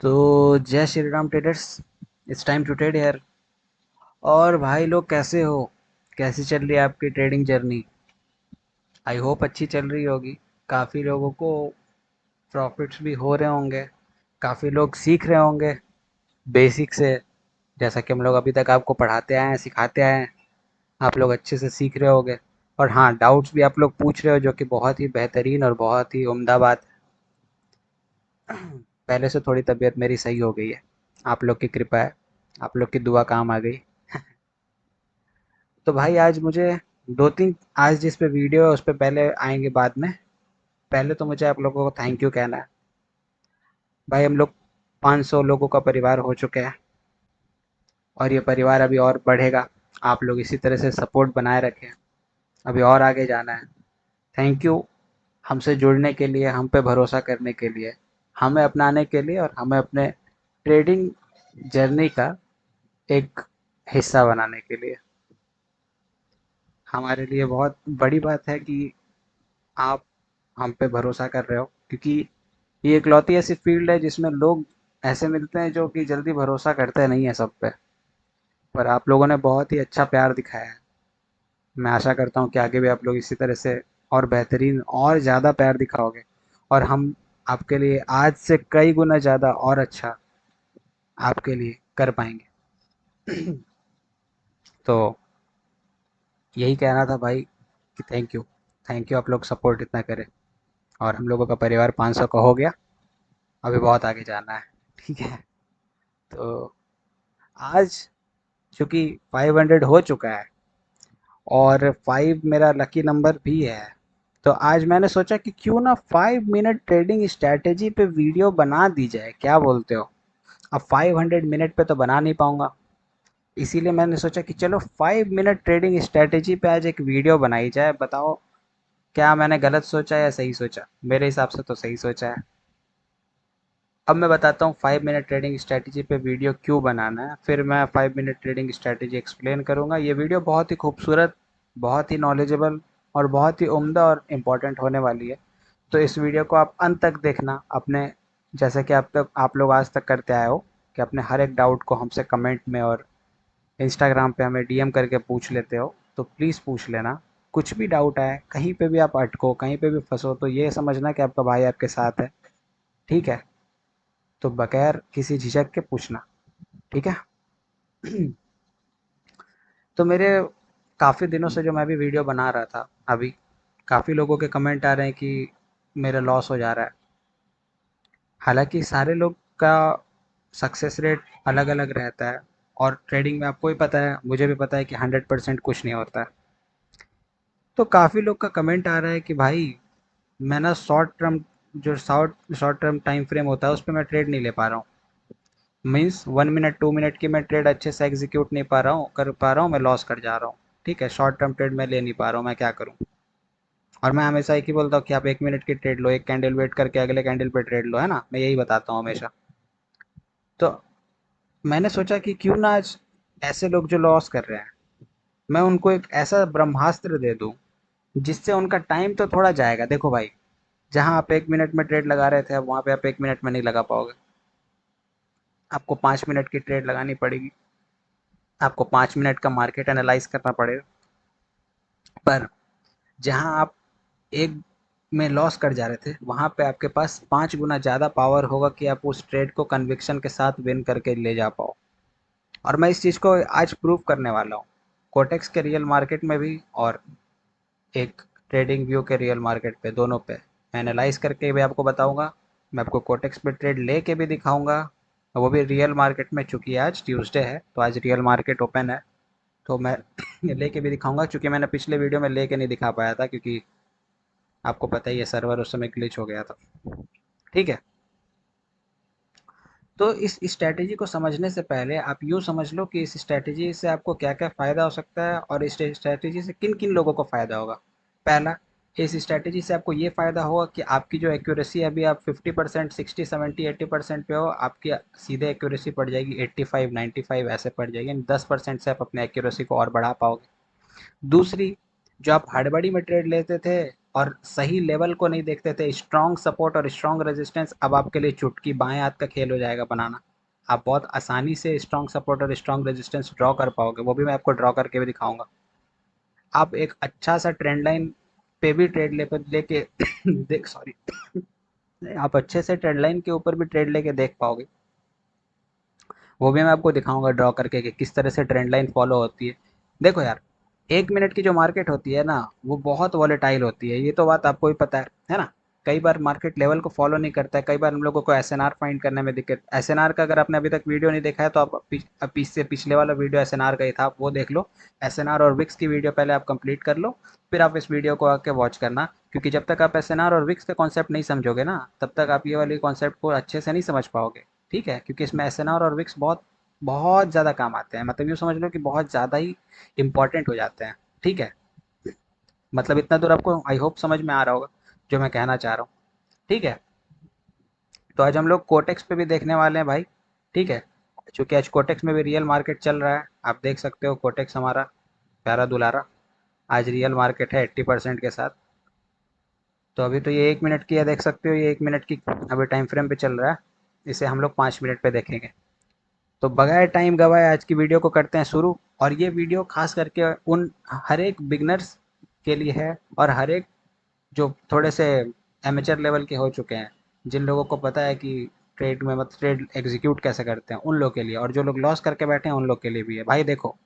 तो जय Shri Ram traders. It's time to trade यार। और भाई लोग कैसे हो? कैसी चल रही है आपकी ट्रेडिंग जर्नी? आई होप अच्छी चल रही होगी। काफ़ी लोगों को प्रॉफिट्स भी हो रहे होंगे। काफ़ी लोग सीख रहे होंगे बेसिक से। जैसा कि हम लोग अभी तक आपको पढ़ाते आए हैं, सिखाते आए हैं। आप लोग अच्छे से सीख रहे होगे। और हाँ, डाउट्स भी आप लोग पूछ रहे हो, जो कि बहुत ही बेहतरीन और बहुत ही उम्दा बात है। पहले से थोड़ी तबीयत मेरी सही हो गई है। आप लोग की कृपा है। आप लोग की दुआ काम आ गई। तो भाई आज मुझे दो तीन, आज जिस पे वीडियो है उस पे पहले आएंगे बाद में। पहले तो मुझे आप लोगों को थैंक यू कहना है। भाई हम लोग 500 लोगों का परिवार हो चुके हैं, और ये परिवार अभी और बढ़ेगा। आप लोग इसी तरह से सपोर्ट बनाए रखें। अभी और आगे जाना है। थैंक यू हमसे जुड़ने के लिए, हम पे भरोसा करने के लिए, हमें अपनाने के लिए, और हमें अपने ट्रेडिंग जर्नी का एक हिस्सा बनाने के लिए। हमारे लिए बहुत बड़ी बात है कि आप हम पे भरोसा कर रहे हो, क्योंकि ये इकलौती ऐसी फील्ड है जिसमें लोग ऐसे मिलते हैं जो कि जल्दी भरोसा करते नहीं है सब पे। पर आप लोगों ने बहुत ही अच्छा प्यार दिखाया है। मैं आशा करता हूँ कि आगे भी आप लोग इसी तरह से और बेहतरीन और ज़्यादा प्यार दिखाओगे, और हम आपके लिए आज से कई गुना ज़्यादा और अच्छा आपके लिए कर पाएंगे। तो यही कहना था भाई कि थैंक यू। थैंक यू, आप लोग सपोर्ट इतना करें। और हम लोगों का परिवार 500 का हो गया। अभी बहुत आगे जाना है। ठीक है। तो आज चूंकि 500 हो चुका है, और 5 मेरा लकी नंबर भी है, तो आज मैंने सोचा कि क्यों ना 5 मिनट ट्रेडिंग स्ट्रैटेजी पे वीडियो बना दी जाए। क्या बोलते हो? अब 500 मिनट पे तो बना नहीं पाऊंगा, इसीलिए मैंने सोचा कि चलो 5 मिनट ट्रेडिंग स्ट्रैटेजी पे आज एक वीडियो बनाई जाए। बताओ, क्या मैंने गलत सोचा या सही सोचा? मेरे हिसाब से तो सही सोचा है। अब मैं बताता हूँ 5 मिनट ट्रेडिंग स्ट्रैटेजी पे वीडियो क्यों बनाना है, फिर मैं 5 मिनट ट्रेडिंग स्ट्रैटेजी एक्सप्लेन करूँगा। ये वीडियो बहुत ही खूबसूरत, बहुत ही नॉलेजेबल और बहुत ही उम्दा और इम्पोर्टेंट होने वाली है। तो इस वीडियो को आप अंत तक देखना। अपने जैसा कि आप लोग आज तक करते आए हो कि अपने हर एक डाउट को हमसे कमेंट में और इंस्टाग्राम पे हमें डीएम करके पूछ लेते हो, तो प्लीज़ पूछ लेना। कुछ भी डाउट आए, कहीं पे भी आप अटको, कहीं पे भी फंसो, तो ये समझना कि आपका भाई आपके साथ है। ठीक है? तो बगैर किसी झिझक के पूछना। ठीक है? तो मेरे काफ़ी दिनों से जो मैं भी वीडियो बना रहा था, अभी काफ़ी लोगों के कमेंट आ रहे हैं कि मेरा लॉस हो जा रहा है। हालांकि सारे लोग का सक्सेस रेट अलग अलग रहता है, और ट्रेडिंग में आपको भी पता है, मुझे भी पता है कि 100% कुछ नहीं होता है। तो काफ़ी लोग का कमेंट आ रहा है कि भाई मैं ना शॉर्ट टर्म, जो short short term time frame होता है उस पर मैं ट्रेड नहीं ले पा रहा हूँ। मीन्स 1 मिनट 2 मिनट की मैं ट्रेड अच्छे से एग्जीक्यूट नहीं पा रहा हूँ, कर पा रहा हूँ, मैं लॉस कर जा रहा हूँ। ठीक है, शॉर्ट टर्म ट्रेड मैं ले नहीं पा रहा हूँ, मैं क्या करूँ? और मैं हमेशा एक ही बोलता हूँ कि आप 1 मिनट की ट्रेड लो, एक कैंडल वेट करके अगले कैंडल पे ट्रेड लो, है ना? मैं यही बताता हूँ हमेशा। तो मैंने सोचा कि क्यों ना आज ऐसे लोग जो लॉस कर रहे हैं, मैं उनको एक ऐसा ब्रह्मास्त्र दे दूँ जिससे उनका टाइम तो थोड़ा जाएगा। देखो भाई, जहाँ आप 1 मिनट में ट्रेड लगा रहे थे, अब वहाँ पे आप 1 मिनट में नहीं लगा पाओगे। आपको 5 मिनट की ट्रेड लगानी पड़ेगी। आपको 5 मिनट का मार्केट एनालाइज करना पड़ेगा। पर जहाँ आप एक में लॉस कर जा रहे थे, वहाँ पे आपके पास 5 गुना ज़्यादा पावर होगा कि आप उस ट्रेड को कन्विक्शन के साथ विन करके ले जा पाओ। और मैं इस चीज़ को आज प्रूव करने वाला हूँ, कोटेक्स के रियल मार्केट में भी, और एक ट्रेडिंग व्यू के रियल मार्केट पे, दोनों पे मैं एनालाइज करके भी आपको बताऊंगा। मैं आपको कोटेक्स पे ट्रेड लेके भी दिखाऊंगा, वो भी रियल मार्केट में। चूंकि आज ट्यूसडे है तो आज रियल मार्केट ओपन है, तो मैं लेके भी दिखाऊंगा। चूंकि मैंने पिछले वीडियो में लेके नहीं दिखा पाया था, क्योंकि आपको पता ही है सर्वर उस समय ग्लिच हो गया था। ठीक है? तो इस स्ट्रैटेजी को समझने से पहले आप यूँ समझ लो कि इस स्ट्रैटेजी से आपको क्या-क्या फ़ायदा हो सकता है, और इस स्ट्रैटेजी से किन-किन लोगों को फ़ायदा होगा। पहला, इस स्ट्रैटेजी से आपको ये फ़ायदा होगा कि आपकी जो एक्यूरेसी अभी आप 50%, 60, 70, 80% पे हो, आपकी सीधे एक्यूरेसी पड़ जाएगी 85, 95 ऐसे पड़ जाएगी। यानी 10% से आप अपने एक्यूरेसी को और बढ़ा पाओगे। दूसरी, जो आप हड़बड़ी में ट्रेड लेते थे, और सही लेवल को नहीं देखते थे, स्ट्रॉन्ग सपोर्ट और स्ट्रॉन्ग रेजिस्टेंस अब आपके लिए चुटकी बाएं हाथ का खेल हो जाएगा बनाना। आप बहुत आसानी से स्ट्रॉन्ग सपोर्ट और स्ट्रॉन्ग रेजिस्टेंस ड्रॉ कर पाओगे, वो भी मैं आपको ड्रॉ करके भी दिखाऊंगा। आप एक अच्छा सा ट्रेंड लाइन पे भी ट्रेड लेके देख सॉरी आप अच्छे से ट्रेंड लाइन के ऊपर भी ट्रेड लेके देख पाओगे, वो भी मैं आपको दिखाऊंगा ड्रॉ करके कि किस तरह से ट्रेंड लाइन फॉलो होती है। देखो यार, 1 मिनट की जो मार्केट होती है ना, वो बहुत वॉलेटाइल होती है, ये तो बात आपको भी पता है ना। कई बार मार्केट लेवल को फॉलो नहीं करता है, कई बार हम लोगों को एसएनआर फाइंड करने में दिक्कत। एसएनआर का अगर आपने अभी तक वीडियो नहीं देखा है तो आप से पिछले वाला वीडियो एसएनआर का ही था, आप वो देख लो। एसएनआर और विक्स की वीडियो पहले आप कंप्लीट कर लो, फिर आप इस वीडियो को आके वॉच करना। क्योंकि जब तक आप एसएनआर और विक्स का कॉन्सेप्ट नहीं समझोगे ना, तब तक आप ये वाली कॉन्सेप्ट को अच्छे से नहीं समझ पाओगे। ठीक है, क्योंकि इसमें एसएनआर और विक्स बहुत बहुत ज़्यादा काम आते हैं, मतलब यूँ समझ लो कि बहुत ज़्यादा ही इंपॉर्टेंट हो जाते हैं। ठीक है, मतलब इतना दूर आपको आई होप समझ में आ रहा होगा जो मैं कहना चाह रहा हूँ। ठीक है, तो आज हम लोग कोटेक्स पे भी देखने वाले हैं भाई। ठीक है, चूंकि आज कोटेक्स में भी रियल मार्केट चल रहा है, आप देख सकते हो कोटेक्स हमारा प्यारा दुलारा आज रियल मार्केट है 80% के साथ। तो अभी तो ये 1 मिनट की है, देख सकते हो ये 1 मिनट की अभी टाइम फ्रेम पे चल रहा है। इसे हम लोग 5 मिनट पे देखेंगे। तो बगैर टाइम गवाए आज की वीडियो को करते हैं शुरू। और ये वीडियो खास करके उन हर एक बिगनर्स के लिए है, और हर एक जो थोड़े से एमेचर लेवल के हो चुके हैं, जिन लोगों को पता है कि ट्रेड में मतलब ट्रेड एग्जीक्यूट कैसे करते हैं, उन लोग के लिए, और जो लोग लॉस करके बैठे हैं उन लोग के लिए भी है भाई। देखो,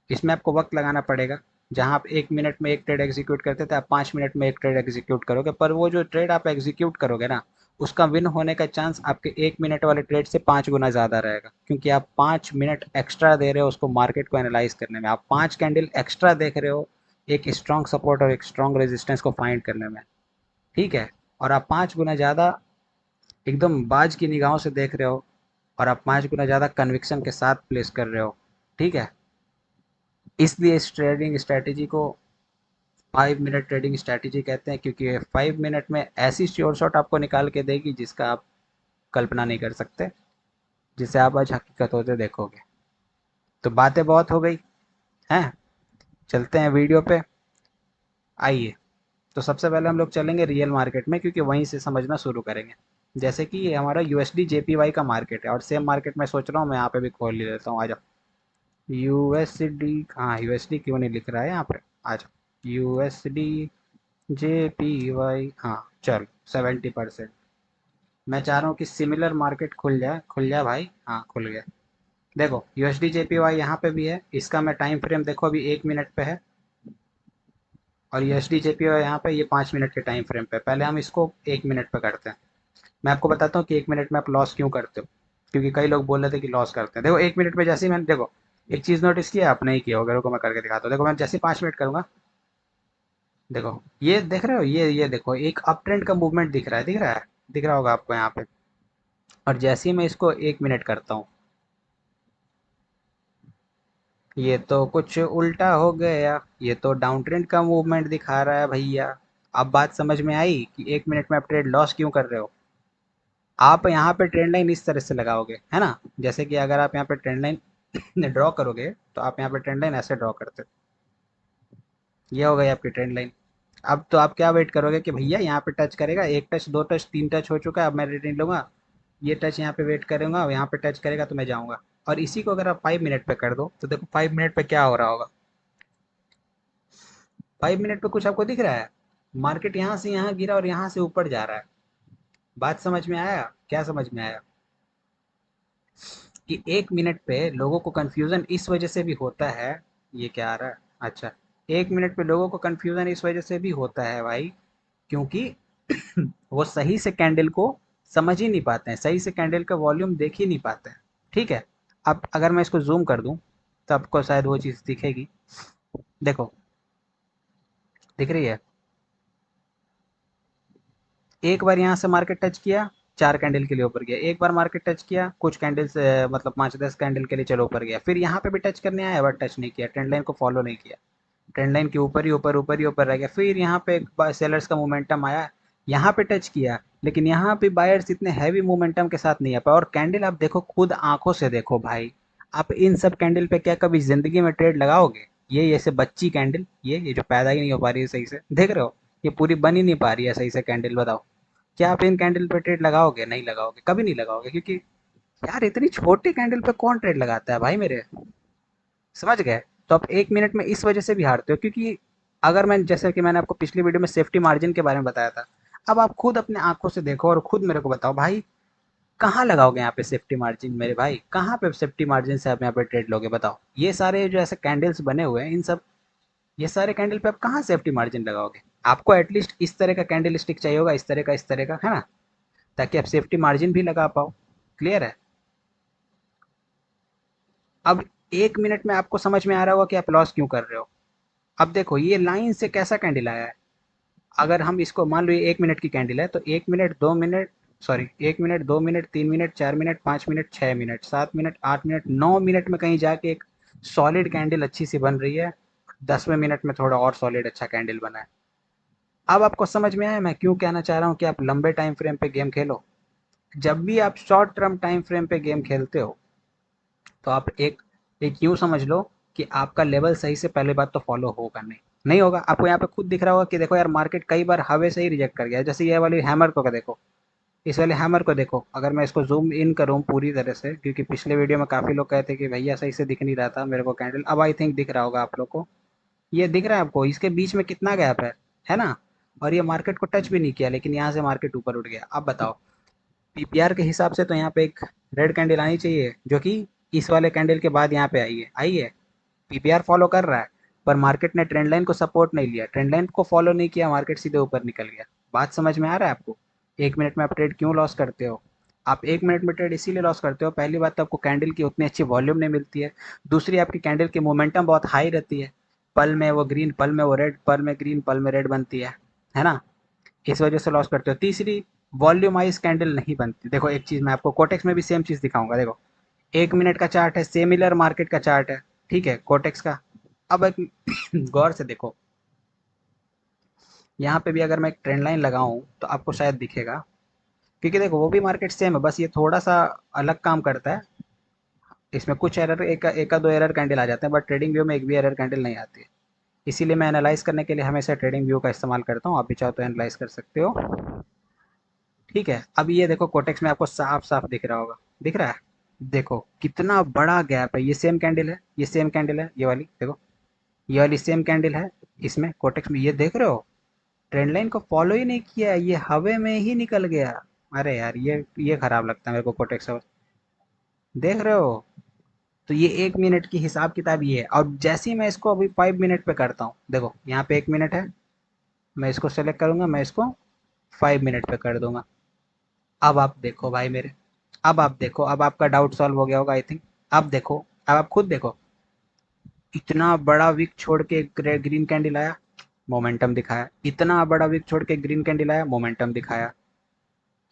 इसमें आपको वक्त लगाना पड़ेगा। जहाँ आप 1 मिनट में एक ट्रेड एग्जीक्यूट करते थे, आप 5 मिनट में एक ट्रेड एग्जीक्यूट करोगे, पर वो जो ट्रेड आप एग्जीक्यूट करोगे ना, उसका विन होने का चांस आपके 1 मिनट वाले ट्रेड से 5 गुना ज़्यादा रहेगा, क्योंकि आप 5 मिनट एक्स्ट्रा दे रहे हो उसको मार्केट को एनालाइज करने में, आप 5 कैंडल एक्स्ट्रा देख रहे हो एक स्ट्रॉन्ग सपोर्ट और एक स्ट्रॉन्ग रेजिस्टेंस को फाइंड करने में। ठीक है, और आप 5 गुना ज़्यादा एकदम बाज की निगाहों से देख रहे हो, और आप 5 गुना ज़्यादा कन्विक्शन के साथ प्लेस कर रहे हो। ठीक है, इसलिए इस ट्रेडिंग स्ट्रैटेजी को 5 मिनट ट्रेडिंग स्ट्रैटेजी कहते हैं, क्योंकि 5 मिनट में ऐसी श्योर शॉट आपको निकाल के देगी जिसका आप कल्पना नहीं कर सकते, जिसे आप आज हकीकत होते देखोगे। तो बातें बहुत हो गई हैं, चलते हैं वीडियो पे। आइए, तो सबसे पहले हम लोग चलेंगे रियल मार्केट में, क्योंकि वहीं से समझना शुरू करेंगे। जैसे कि ये हमारा यूएसडी जेपीवाई का मार्केट है, और सेम मार्केट मैं सोच रहा हूँ मैं यहाँ पे भी खोल ले लेता हूँ। आ जाओ यूएसडी, हाँ यूएसडी क्यों नहीं लिख रहा है यहाँ पे, आ जाओ यूएसडी जेपीवाई, हाँ चल 70%। मैं चाह रहा हूँ कि सिमिलर मार्केट खुल जाए भाई, हाँ खुल गया। देखो यूएसडी जेपीवाई यहाँ पे भी है, इसका मैं टाइम फ्रेम देखो अभी 1 मिनट पे है, और यूएसडी जेपीवाई यहाँ पे ये 5 मिनट के टाइम फ्रेम पे। पहले हम इसको 1 मिनट पे करते हैं। मैं आपको बताता हूँ कि 1 मिनट में आप लॉस क्यों करते हो, क्योंकि कई लोग बोल रहे थे कि लॉस करते हैं। देखो 1 मिनट में जैसे ही मैंने, देखो एक चीज़ नोटिस किया आपने, ही किया होगा, रुको मैं करके दिखाता हूँ। देखो मैं जैसे 5 मिनट करूँगा, देखो ये देख रहे हो, ये देखो एक अप ट्रेंड का मूवमेंट दिख रहा है, दिख रहा होगा आपको यहाँ पे। और जैसे ही मैं इसको 1 मिनट करता हूँ, ये तो कुछ उल्टा हो गया, ये तो डाउन ट्रेंड का मूवमेंट दिखा रहा है भैया। अब बात समझ में आई कि 1 मिनट में आप ट्रेड लॉस क्यों कर रहे हो। आप यहाँ पे ट्रेंड लाइन इस तरह से लगाओगे, है ना। जैसे कि अगर आप यहाँ पे ट्रेंड लाइन ड्रॉ करोगे, तो आप यहाँ पे ट्रेंड लाइन ऐसे ड्रॉ करते हो, ये हो गई आपकी ट्रेंड लाइन। अब तो आप क्या वेट करोगे कि भैया यहाँ पे टच करेगा, एक टच, दो टच, तीन टच हो चुका है, अब मैं रीडिंग लूंगा, ये टच यहाँ पे वेट करूंगा, यहाँ पे टच करेगा तो मैं जाऊंगा। और इसी को अगर आप 5 मिनट पे कर दो, तो देखो 5 मिनट पे क्या हो रहा होगा। 5 मिनट पे कुछ आपको दिख रहा है, मार्केट यहाँ से यहाँ गिरा और यहाँ से ऊपर जा रहा है। बात समझ में आया, क्या समझ में आया कि 1 मिनट पे लोगों को कंफ्यूजन इस वजह से भी होता है। ये क्या आ रहा है, अच्छा, 1 मिनट पे लोगों को कंफ्यूजन इस वजह से भी होता है भाई, क्योंकि वो सही से कैंडल को समझ ही नहीं पाते हैं, सही से कैंडल का वॉल्यूम देख ही नहीं पाते हैं। ठीक है, अब अगर मैं इसको जूम कर दूं, तो आपको शायद वो चीज़ दिखेगी। देखो, दिख रही है, एक बार यहाँ से मार्केट टच किया, 4 कैंडल के लिए ऊपर गया, एक बार मार्केट टच किया, कुछ कैंडल से मतलब 5-10 कैंडल के लिए चलो ऊपर गया, फिर यहाँ पे भी टच करने आया बट टच नहीं किया, ट्रेंड लाइन को फॉलो नहीं किया, ट्रेंड लाइन के ऊपर ही ऊपर ऊपर ही ऊपर रह गया। फिर यहाँ पे एक सेलर्स का मोमेंटम आया, यहाँ पे टच किया, लेकिन यहाँ पे बायर्स इतने हैवी मोमेंटम के साथ नहीं आ पाए। और कैंडल आप देखो, खुद आंखों से देखो भाई, आप इन सब कैंडल पे क्या कभी जिंदगी में ट्रेड लगाओगे। ये ऐसे बच्ची कैंडल, ये जो पैदा ही नहीं हो पा रही है सही से, देख रहे हो, ये पूरी बन ही नहीं पा रही है सही से कैंडल, बताओ क्या आप इन कैंडल पे ट्रेड लगाओगे? नहीं लगाओगे, कभी नहीं लगाओगे, क्योंकि यार इतनी छोटी कैंडल पे कौन ट्रेड लगाता है भाई मेरे, समझ गए? तो आप 1 मिनट में इस वजह से भी हारते हो, क्योंकि अगर मैं, जैसे कि मैंने आपको पिछली वीडियो में सेफ्टी मार्जिन के बारे में बताया था, अब आप खुद अपने आंखों से देखो और खुद मेरे को बताओ भाई, कहाँ लगाओगे यहाँ पे सेफ्टी मार्जिन मेरे भाई? कहाँ पे सेफ्टी मार्जिन से आप यहाँ पे ट्रेड लोगे बताओ? ये सारे जो ऐसे कैंडल्स बने हुए हैं इन सब, ये सारे कैंडल पे आप कहाँ सेफ्टी मार्जिन लगाओगे? आपको एटलीस्ट इस तरह का कैंडल स्टिक चाहिए होगा, इस तरह का, है ना? ताकि आप सेफ्टी मार्जिन भी लगा पाओ। क्लियर है? अब 1 मिनट में आपको समझ में आ रहा होगा कि आप लॉस क्यों कर रहे हो। अब देखो ये लाइन से कैसा कैंडल आया है। अगर हम इसको मान लो ये 1 मिनट की कैंडल है, तो 1 minute, 2 minute, sorry, 1 minute, 2 minute, 3 minute, 4 minute, 5 minute, 6 minute, 7 minute, 8 minute, 9 minute में कहीं जाके एक सॉलिड कैंडल अच्छी सी बन रही है। 10वें मिनट में थोड़ा और सॉलिड अच्छा कैंडल बना है। अब आपको समझ में आया मैं क्यों कहना चाह रहा हूँ कि आप लंबे टाइम फ्रेम पे गेम खेलो। जब भी आप शॉर्ट टर्म टाइम फ्रेम पे गेम खेलते हो, तो आप एक एक यूँ समझ लो कि आपका लेवल सही से पहले बात तो फॉलो होगा नहीं। नहीं होगा, आपको यहाँ पे खुद दिख रहा होगा कि देखो यार मार्केट कई बार हवा से ही रिजेक्ट कर गया। जैसे ये वाली हैमर को देखो, इस वाले हैमर को देखो, अगर मैं इसको ज़ूम इन करूँ पूरी तरह से, क्योंकि पिछले वीडियो में काफ़ी लोग कहते कि भैया सही से दिख नहीं रहा था मेरे को कैंडल, अब आई थिंक दिख रहा होगा आप लोग को। ये दिख रहा है आपको, इसके बीच में कितना गैप है ना? और ये मार्केट को टच भी नहीं किया, लेकिन यहाँ से मार्केट ऊपर उठ गया। अब बताओ, पीपीआर के हिसाब से तो यहाँ पे एक रेड कैंडल आनी चाहिए, जो कि इस वाले कैंडल के बाद यहाँ पे आई है। पीपीआर फॉलो कर रहा है, पर मार्केट ने ट्रेंड लाइन को सपोर्ट नहीं लिया, ट्रेंड लाइन को फॉलो नहीं किया, मार्केट सीधे ऊपर निकल गया। बात समझ में आ रहा है आपको? 1 मिनट में आप ट्रेड क्यों लॉस करते हो? आप 1 मिनट में ट्रेड इसीलिए लॉस करते हो, पहली बात तो आपको कैंडल की उतनी अच्छी वॉल्यूम नहीं मिलती है। दूसरी, आपकी कैंडल की मोमेंटम बहुत हाई रहती है। पल में वो ग्रीन, पल में वो रेड, पल में ग्रीन, पल में रेड बनती है ना? इस वजह से लॉस करते हो। तीसरी, वॉल्यूमाइज कैंडल नहीं बनती। देखो एक चीज़ मैं आपको कोटेक्स में भी सेम चीज़ दिखाऊंगा। देखो 1 मिनट का चार्ट है, सिमिलर मार्केट का चार्ट है, ठीक है, कोटेक्स का। अब एक गौर से देखो, यहाँ पे भी अगर मैं एक ट्रेंड लाइन लगाऊं तो आपको शायद दिखेगा, क्योंकि देखो वो भी मार्केट सेम है, बस ये थोड़ा सा अलग काम करता है। इसमें कुछ एरर, एक दो एरर कैंडल आ जाते हैं, बट ट्रेडिंग व्यू में एक भी एरर कैंडल नहीं आती है। इसीलिए मैं एनालाइज करने के लिए हमेशा ट्रेडिंग व्यू का इस्तेमाल करता हूँ। आप भी चाहो तो एनालाइज कर सकते हो। ठीक है, अब ये देखो कोटेक्स में आपको साफ साफ दिख रहा होगा, दिख रहा है? देखो कितना बड़ा गैप है। ये सेम कैंडल है, ये सेम कैंडल है, ये वाली देखो, ये वाली सेम कैंडल है। इसमें कोटेक्स में ये देख रहे हो, ट्रेंड लाइन को फॉलो ही नहीं किया, ये हवा में ही निकल गया। अरे यार ये खराब लगता है मेरे को कोटेक्स। देख रहे हो? तो ये 1 मिनट की हिसाब किताब ये है। और जैसे ही मैं इसको अभी 5 मिनट पे करता हूँ, देखो यहाँ पे 1 मिनट है, मैं इसको सेलेक्ट करूंगा, मैं इसको 5 मिनट पे कर दूंगा। अब आप देखो भाई मेरे, अब आप देखो, अब आपका डाउट सॉल्व हो गया होगा आई थिंक। अब देखो, अब आप खुद देखो, इतना बड़ा विक छोड़ के ग्रीन कैंडल आया, मोमेंटम दिखाया। इतना बड़ा विक छोड़ के ग्रीन कैंडल आया, मोमेंटम दिखाया।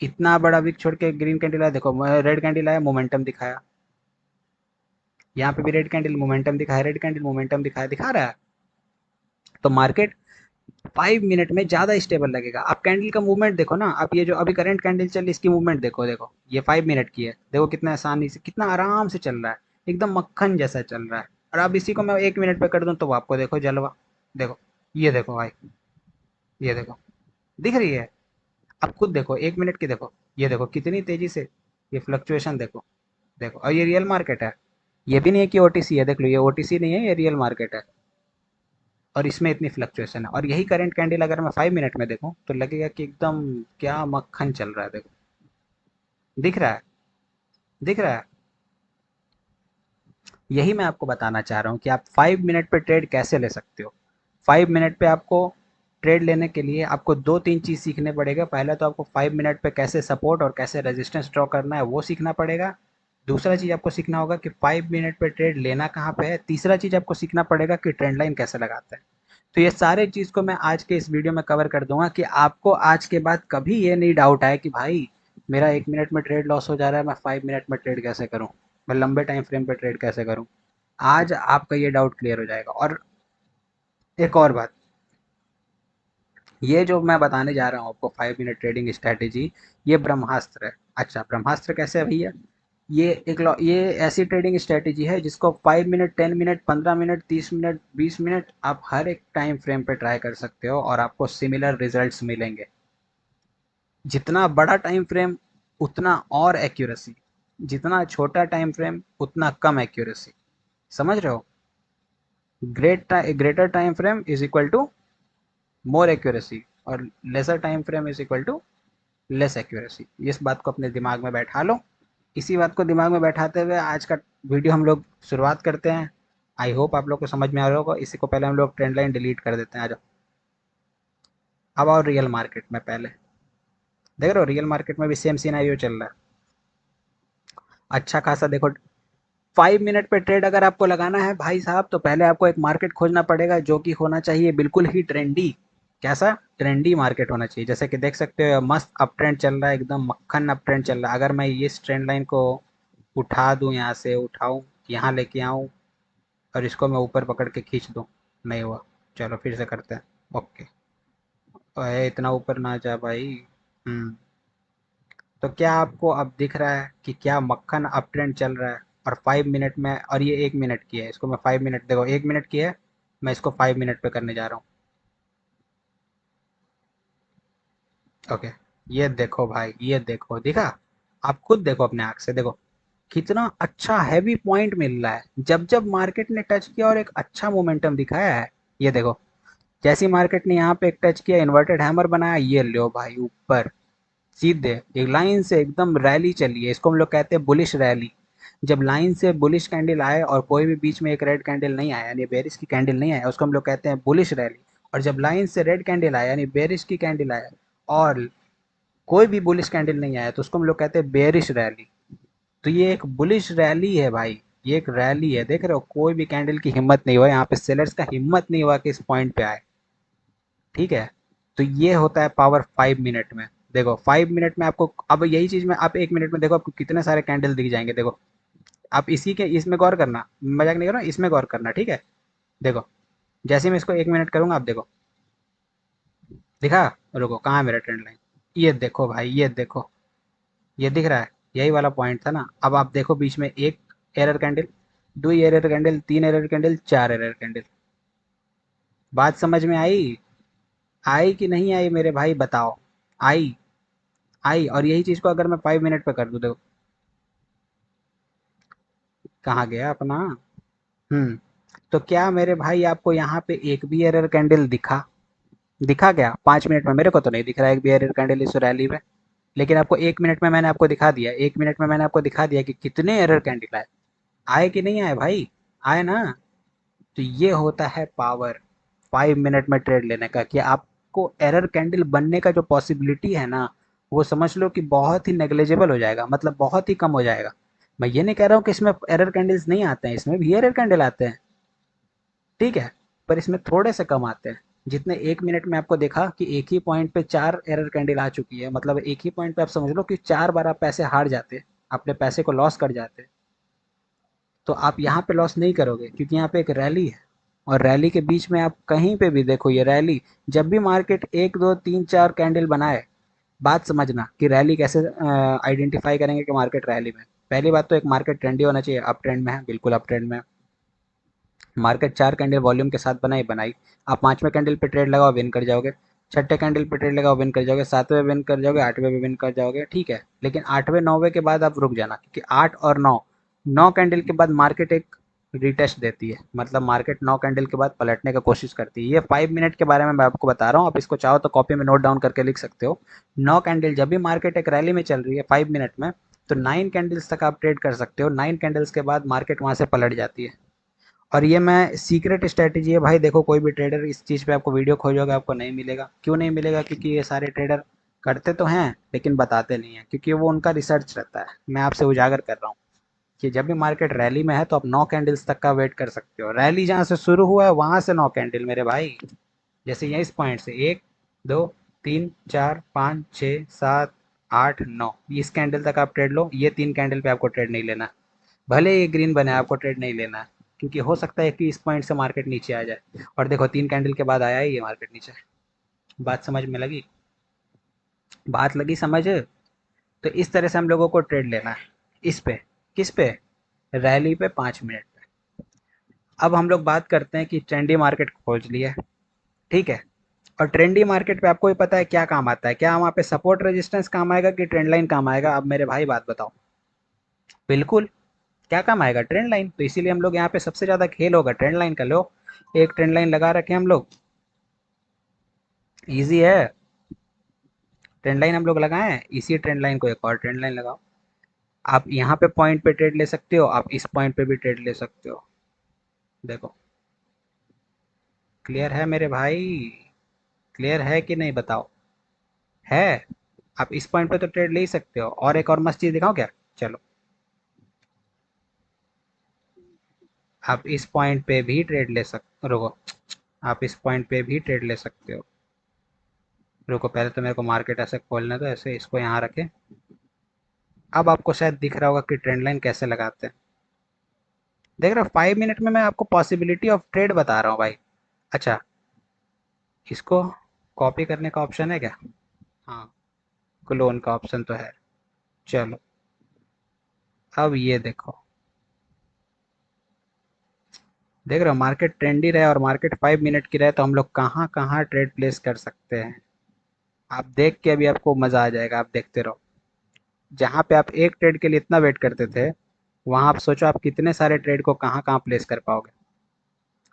इतना बड़ा विक छोड़ के ग्रीन कैंडल आया, देखो रेड कैंडल आया, मोमेंटम दिखाया। यहाँ पे भी रेड कैंडल, मोमेंटम दिखाया, रेड कैंडल, मोमेंटम दिखाया, दिखा रहा है। तो मार्केट 5 मिनट में ज़्यादा स्टेबल लगेगा। आप कैंडल का मूवमेंट देखो ना, आप ये जो अभी करंट कैंडल चल रही है इसकी मूवमेंट देखो, देखो ये 5 मिनट की है, देखो कितना आसानी से, कितना आराम से चल रहा है, एकदम मक्खन जैसा चल रहा है। और अब इसी को मैं 1 मिनट पे कर दूँ तो आपको देखो जलवा, देखो, ये देखो भाई, ये देखो, दिख रही है? अब खुद देखो 1 मिनट की देखो, ये देखो कितनी तेजी से ये फ्लक्चुएशन देखो, देखो। और ये रियल मार्केट है, ये भी नहीं है कि ओटीसी है, देख लो ये ओटीसी नहीं है, ये रियल मार्केट है। और इसमें इतनी फ्लक्चुएशन है, और यही करंट कैंडल अगर मैं 5 मिनट में देखूं तो लगेगा कि एकदम क्या मक्खन चल रहा है। देखो, दिख रहा है? दिख रहा है? यही मैं आपको बताना चाह रहा हूँ कि आप 5 मिनट पे ट्रेड कैसे ले सकते हो। 5 मिनट पे आपको ट्रेड लेने के लिए आपको दो तीन चीज़ सीखने पड़ेगा। पहला तो आपको 5 मिनट पे कैसे सपोर्ट और कैसे रेजिस्टेंस ड्रॉ करना है वो सीखना पड़ेगा। दूसरा चीज़ आपको सीखना होगा कि 5 मिनट पे ट्रेड लेना कहाँ पे है। तीसरा चीज़ आपको सीखना पड़ेगा कि ट्रेंड लाइन कैसे लगाते हैं। तो ये सारे चीज़ को मैं आज के इस वीडियो में कवर कर दूंगा कि आपको आज के बाद कभी ये नहीं डाउट आए कि भाई मेरा 1 मिनट में ट्रेड लॉस हो जा रहा है, मैं 5 मिनट में ट्रेड कैसे करूं, मैं लंबे टाइम फ्रेम पे ट्रेड कैसे करूं। आज आपका ये डाउट क्लियर हो जाएगा। और एक और बात, ये जो मैं बताने जा रहा हूँ आपको 5 मिनट ट्रेडिंग स्ट्रैटेजी, ये ब्रह्मास्त्र है। अच्छा, ब्रह्मास्त्र कैसे है भैया? ये ऐसी ट्रेडिंग स्ट्रेटेजी है जिसको 5 minute, 10 minute, 15 minute, 30 minute, 20 minute, आप हर एक टाइम फ्रेम पे ट्राई कर सकते हो और आपको सिमिलर रिजल्ट्स मिलेंगे। जितना बड़ा टाइम फ्रेम उतना और एक्यूरेसी, जितना छोटा टाइम फ्रेम उतना कम एक्यूरेसी। समझ रहे हो? Greater time frame is equal to more accuracy और lesser time frame is equal to less accuracy. इस बात को अपने दिमाग में बैठा लो। इसी बात को दिमाग में बैठाते हुए आज का वीडियो हम लोग शुरुआत करते हैं। आई होप आप लोग को समझ में आ रहा होगा। इसी को पहले हम लोग ट्रेंड लाइन डिलीट कर देते हैं। आ जाओ अब और रियल मार्केट में पहले देख रहे हो, रियल मार्केट में भी सेम सिनेरियो चल रहा है। अच्छा खासा देखो, 5 मिनट पे ट्रेड अगर आपको लगाना है भाई साहब, तो पहले आपको एक मार्केट खोजना पड़ेगा जो कि होना चाहिए बिल्कुल ही ट्रेंडी। कैसा? ट्रेंडी मार्केट होना चाहिए। जैसे कि देख सकते हो मस्त अप ट्रेंड चल रहा है, एकदम मक्खन अप ट्रेंड चल रहा है। अगर मैं इस ट्रेंड लाइन को उठा दूं, यहाँ से उठाऊं, यहाँ लेके आऊं और इसको मैं ऊपर पकड़ के खींच दूं, नहीं हुआ। चलो फिर से करते हैं। ओके, ओए इतना ऊपर ना जा भाई। हम्म। तो क्या आपको अब दिख रहा है कि क्या मक्खन अप ट्रेंड चल रहा है? और 5 मिनट में, और ये 1 मिनट की है, इसको मैं 5 मिनट, देखो 1 मिनट की है, मैं इसको 5 मिनट पे करने जा रहा हूँ। ओके, ये देखो भाई, ये देखो, दिखा? आप खुद देखो, अपने आँख से देखो कितना अच्छा हैवी पॉइंट मिल रहा है जब जब मार्केट ने टच किया और एक अच्छा मोमेंटम दिखाया है। ये देखो, जैसी मार्केट ने यहाँ पे एक टच किया, इन्वर्टेड हैमर बनाया, ये लो भाई ऊपर सीधे एक लाइन से एकदम रैली चली है। इसको हम लोग कहते हैं बुलिश रैली। जब लाइन से बुलिश कैंडल आए और कोई भी बीच में एक रेड कैंडल नहीं आया, यानी बेरिश की कैंडल नहीं आया, उसको हम लोग कहते हैं बुलिश रैली। और जब लाइन से रेड कैंडल आया, यानी बेरिश की कैंडल आया, और कोई भी बुलिश कैंडल नहीं आया, तो उसको हम लोग कहते हैं बेरिश रैली। तो ये एक बुलिश रैली है भाई, ये एक रैली है। देख रहे हो, कोई भी कैंडल की हिम्मत नहीं हुआ यहाँ पे, सेलर्स का हिम्मत नहीं हुआ कि इस पॉइंट पे आए। ठीक है? तो ये होता है पावर 5 मिनट में। देखो 5 मिनट में आपको, अब यही चीज में आप 1 मिनट में देखो आपको कितने सारे कैंडल दिख जाएंगे। देखो आप इसी के इसमें गौर करना, मजाक नहीं कर रहा हूँ, इसमें गौर करना, ठीक है? देखो जैसे मैं इसको 1 मिनट करूंगा, आप देखो, दिखा? रुको, कहाँ है मेरा ट्रेंड लाइन? ये देखो भाई, ये देखो, ये दिख रहा है? यही वाला पॉइंट था ना। अब आप देखो बीच में एक एरर कैंडल, दो एरर कैंडल, तीन एरर कैंडल, चार एरर कैंडल। बात समझ में आई? आई कि नहीं आई मेरे भाई, बताओ। आई? आई। और यही चीज को अगर मैं 5 मिनट पे कर दूं, देखो कहाँ गया अपना। हम्म। तो क्या मेरे भाई आपको यहाँ पे एक भी एरर कैंडल दिखा? दिखा क्या 5 मिनट में? मेरे को तो नहीं दिख रहा है एक भी एरर कैंडल इस रैली में। लेकिन आपको 1 मिनट में मैंने आपको दिखा दिया, 1 मिनट में मैंने आपको दिखा दिया कि कितने एरर कैंडल आए। आए कि नहीं आए भाई? आए ना? तो ये होता है पावर 5 मिनट में ट्रेड लेने का, कि आपको एरर कैंडल बनने का जो पॉसिबिलिटी है ना, वो समझ लो कि बहुत ही नेग्लिजिबल हो जाएगा, मतलब बहुत ही कम हो जाएगा। मैं ये नहीं कह रहा हूँ कि इसमें एरर कैंडल्स नहीं आते हैं, इसमें भी एरर कैंडल आते हैं, ठीक है? पर इसमें थोड़े से कम आते हैं। जितने 1 मिनट में आपको देखा कि एक ही पॉइंट पे चार एरर कैंडल आ चुकी है, मतलब एक ही पॉइंट पे आप समझ लो कि 4 बार आप पैसे हार जाते, अपने पैसे को लॉस कर जाते। तो आप यहाँ पे लॉस नहीं करोगे, क्योंकि यहाँ पे एक रैली है। और रैली के बीच में आप कहीं पे भी देखो, ये रैली, जब भी मार्केट एक दो तीन चार कैंडल बनाए, बात समझना कि रैली कैसे आइडेंटिफाई करेंगे कि मार्केट रैली में। पहली बात तो एक मार्केट ट्रेंडी होना चाहिए, अप ट्रेंड में है, बिल्कुल अप ट्रेंड में है। मार्केट चार कैंडल वॉल्यूम के साथ बनाई बनाई, आप पांचवें कैंडल पे ट्रेड लगाओ, विन कर जाओगे। छठे कैंडल पे ट्रेड लगाओ, विन कर जाओगे। सातवें विन कर जाओगे, आठवें भी विन कर जाओगे, ठीक है? लेकिन आठवें नौवें के बाद आप रुक जाना, क्योंकि आठ और नौ, नौ कैंडल के बाद मार्केट एक रिटेस्ट देती है, मतलब मार्केट नौ कैंडल के बाद पलटने का कोशिश करती है। ये 5 मिनट के बारे में मैं आपको बता रहा हूँ, आप इसको चाहो तो कॉपी में नोट डाउन करके लिख सकते हो। नौ कैंडल जब भी मार्केट एक रैली में चल रही है 5 मिनट में, तो 9 कैंडल्स तक आप ट्रेड कर सकते हो। 9 कैंडल्स के बाद मार्केट वहां से पलट जाती है। और ये मैं सीक्रेट स्ट्रैटेजी है भाई, देखो कोई भी ट्रेडर इस चीज़ पे आपको वीडियो खोजोगे आपको नहीं मिलेगा। क्यों नहीं मिलेगा? क्योंकि ये सारे ट्रेडर करते तो हैं लेकिन बताते नहीं हैं, क्योंकि वो उनका रिसर्च रहता है। मैं आपसे उजागर कर रहा हूँ कि जब भी मार्केट रैली में है तो आप 9 कैंडल्स तक का वेट कर सकते हो। रैली जहाँ से शुरू हुआ है वहां से 9 कैंडल मेरे भाई। जैसे यहाँ इस पॉइंट से एक, दो, तीन, चार, पाँच, छः, सात, आठ, नौ, इस कैंडल तक आप ट्रेड लो। ये 3 कैंडल पे आपको ट्रेड नहीं लेना। भले ये ग्रीन बने, आपको ट्रेड नहीं लेना है, क्योंकि हो सकता है कि इस पॉइंट से मार्केट नीचे आ जाए। और देखो 3 कैंडल के बाद आया ही ये मार्केट नीचे। बात समझ में लगी? बात लगी समझ? तो इस तरह से हम लोगों को ट्रेड लेना है इस पे। किस पे? रैली पे 5 मिनट पे। अब हम लोग बात करते हैं कि ट्रेंडी मार्केट खोज लिया, ठीक है। और ट्रेंडी मार्केट पे आपको भी पता है क्या काम आता है, क्या वहाँ पे सपोर्ट रेजिस्टेंस काम आएगा कि ट्रेंड लाइन काम आएगा? अब मेरे भाई बात बताओ। बिल्कुल, क्या काम आएगा? Trend line. तो इसीलिए हम लोग यहाँ पे सबसे ज़्यादा खेल होगा ट्रेंड लाइन का। लो, एक ट्रेंड लाइन लगा रखे हम लोग, ईजी है। ट्रेंड लाइन हम लोग लगाएं, इसी ट्रेंड लाइन को एक और ट्रेंड लाइन लगाओ। आप यहाँ पे पॉइंट पे ट्रेड ले सकते हो, आप इस पॉइंट पे भी ट्रेड ले सकते हो। देखो, क्लियर है मेरे भाई? क्लियर है कि नहीं बताओ? है। आप इस पॉइंट पे तो ट्रेड ले ही सकते हो। और एक और मस्त चीज़ दिखाऊं क्या? चलो, आप इस पॉइंट पे भी ट्रेड ले सकते, रुको, आप इस पॉइंट पे भी ट्रेड ले सकते हो। रुको, पहले तो मेरे को मार्केट ऐसे खोलने दो, ऐसे इसको यहाँ रखें। अब आपको शायद दिख रहा होगा कि ट्रेंड लाइन कैसे लगाते हैं। देख रहे हो, 5 मिनट में मैं आपको पॉसिबिलिटी ऑफ ट्रेड बता रहा हूँ भाई। अच्छा, इसको कॉपी करने का ऑप्शन है क्या? हाँ, क्लोन का ऑप्शन तो है। चलो, अब ये देखो, देख रहे हो मार्केट ट्रेंडी रहे और मार्केट 5 मिनट की रहे तो हम लोग कहाँ कहाँ ट्रेड प्लेस कर सकते हैं। आप देख के अभी आपको मज़ा आ जाएगा, आप देखते रहो। जहाँ पे आप एक ट्रेड के लिए इतना वेट करते थे, वहाँ आप सोचो आप कितने सारे ट्रेड को कहाँ कहाँ प्लेस कर पाओगे।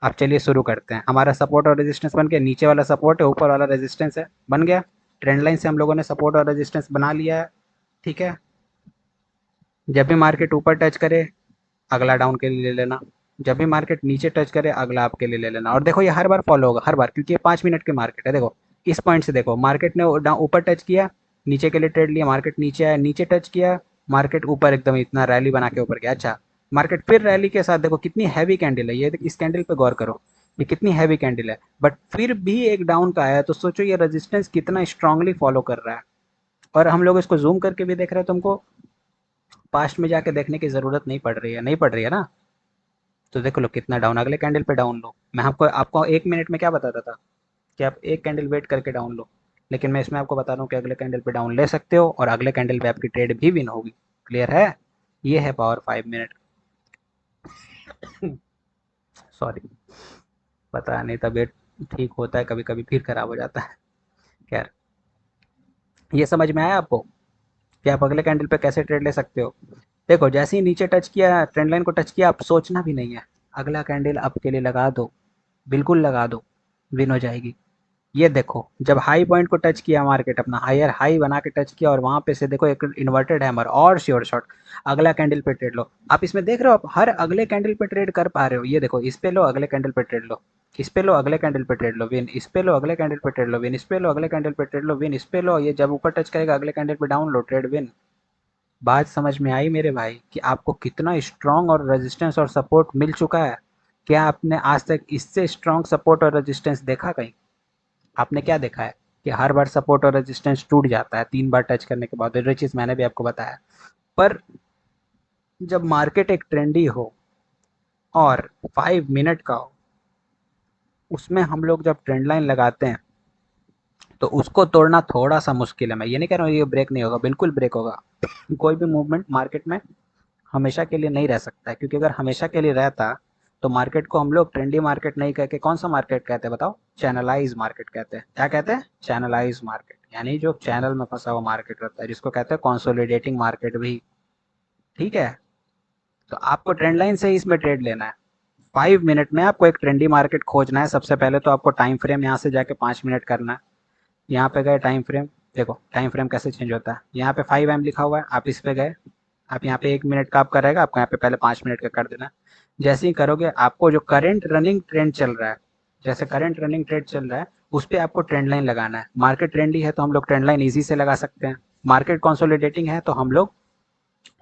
अब चलिए शुरू करते हैं। हमारा सपोर्ट और रेजिस्टेंस बन गया, नीचे वाला सपोर्ट है, ऊपर वाला रेजिस्टेंस है, बन गया। ट्रेंड लाइन से हम लोगों ने सपोर्ट और रेजिस्टेंस बना लिया है, ठीक है। जब भी मार्केट ऊपर टच करे, अगला डाउन के लिए ले लेना। जब भी मार्केट नीचे टच करे, अगला आपके लिए ले लेना। और देखो, ये हर बार फॉलो होगा, हर बार, क्योंकि ये 5 मिनट की मार्केट है। देखो, इस पॉइंट से देखो, मार्केट ने ऊपर टच किया, नीचे के लिए ट्रेड लिया, मार्केट नीचे आया, नीचे टच किया, मार्केट ऊपर एकदम इतना रैली बना के ऊपर गया। अच्छा, मार्केट फिर रैली के साथ देखो कितनी हैवी कैंडल है ये, इस कैंडल पे गौर करो, ये कितनी हैवी कैंडल है, बट फिर भी एक डाउन का आया। तो सोचो ये रेजिस्टेंस कितना स्ट्रांगली फॉलो कर रहा है। और हम लोग इसको जूम करके भी देख रहे हैं, तुमको पास्ट में जाके देखने की जरूरत नहीं पड़ रही है, नहीं पड़ रही है ना? तो देखो लो कितना डाउन, अगले कैंडल पे डाउन लो। मैं आपको आपको 1 मिनट में क्या बताता था कि आप एक कैंडल वेट करके डाउन लो, लेकिन मैं इसमें आपको बता रहा हूँ कि अगले कैंडल पे डाउन ले सकते हो और अगले कैंडल पे आपकी ट्रेड भी विन होगी। क्लियर है? ये है पावर 5 मिनट। सॉरी, पता नहीं, तबीयत ठीक होता है कभी कभी फिर खराब हो जाता है। खैर, ये समझ में आया आपको कि आप अगले कैंडल पे कैसे ट्रेड ले सकते हो? देखो, जैसे ही नीचे टच किया, ट्रेंड लाइन को टच किया, आप सोचना भी नहीं है, अगला कैंडल आपके लिए लगा दो, बिल्कुल लगा दो, विन हो जाएगी। ये देखो, जब हाई पॉइंट को टच किया मार्केट, अपना हायर हाई बना के टच किया और वहां पे से देखो एक इन्वर्टेड हैमर और श्योर शॉट, अगला कैंडल पे ट्रेड लो। आप इसमें देख रहे हो, आप हर अगले कैंडल पे ट्रेड कर पा रहे हो। ये देखो, इस पे लो, अगले कैंडल पे ट्रेड लो, इस पे लो, अगले कैंडल पे ट्रेड लो, विन, इस पे लो, अगले कैंडल पे ट्रेड लो, विन, इस पे लो, अगले कैंडल पे ट्रेड लो, विन, इस पे लो, ये जब ऊपर टच करेगा अगले कैंडल पे डाउन लो, ट्रेड विन। बात समझ में आई मेरे भाई कि आपको कितना स्ट्रांग और रेजिस्टेंस और सपोर्ट मिल चुका है? क्या आपने आज तक इससे स्ट्रांग सपोर्ट और रेजिस्टेंस देखा कहीं? आपने क्या देखा है कि हर बार सपोर्ट और रेजिस्टेंस टूट जाता है 3 बार टच करने के बाद? ये चीज़ मैंने भी आपको बताया। पर जब मार्केट एक ट्रेंडी हो और 5 मिनट का हो, उसमें हम लोग जब ट्रेंड लाइन लगाते हैं तो उसको तोड़ना थोड़ा सा मुश्किल है। मैं ये नहीं कह रहा हूँ ये ब्रेक नहीं होगा, बिल्कुल ब्रेक होगा। कोई भी मूवमेंट मार्केट में हमेशा के लिए नहीं रह सकता है, क्योंकि अगर हमेशा के लिए रहता तो मार्केट को हम लोग ट्रेंडी मार्केट नहीं कह के कौन सा मार्केट कहते हैं बताओ? चैनलाइज मार्केट कहते हैं। क्या कहते हैं? चैनलाइज मार्केट, यानी जो चैनल में फंसा हुआ मार्केट रहता है, जिसको कहते हैं कॉन्सोलिडेटिंग मार्केट भी, ठीक है। तो आपको ट्रेंड लाइन से ही इसमें ट्रेड लेना है। 5 मिनट में आपको एक ट्रेंडी मार्केट खोजना है। सबसे पहले तो आपको टाइम फ्रेम यहाँ से जाके 5 मिनट करना है। यहाँ पे गए, टाइम फ्रेम देखो, टाइम फ्रेम कैसे चेंज होता है। यहाँ पे 5 M लिखा हुआ है, आप इस पे गए, आप यहाँ पे 1 मिनट का आपका रहेगा, आपको यहाँ पे पहले 5 मिनट का कर देना है। जैसे ही करोगे, आपको जो करंट रनिंग ट्रेंड चल रहा है, जैसे करंट रनिंग ट्रेंड चल रहा है, उस पर आपको ट्रेंड लाइन लगाना है। मार्केट ट्रेंडी है तो हम लोग ट्रेंड लाइन ईजी से लगा सकते हैं। मार्केट कंसोलिडेटिंग है तो हम लोग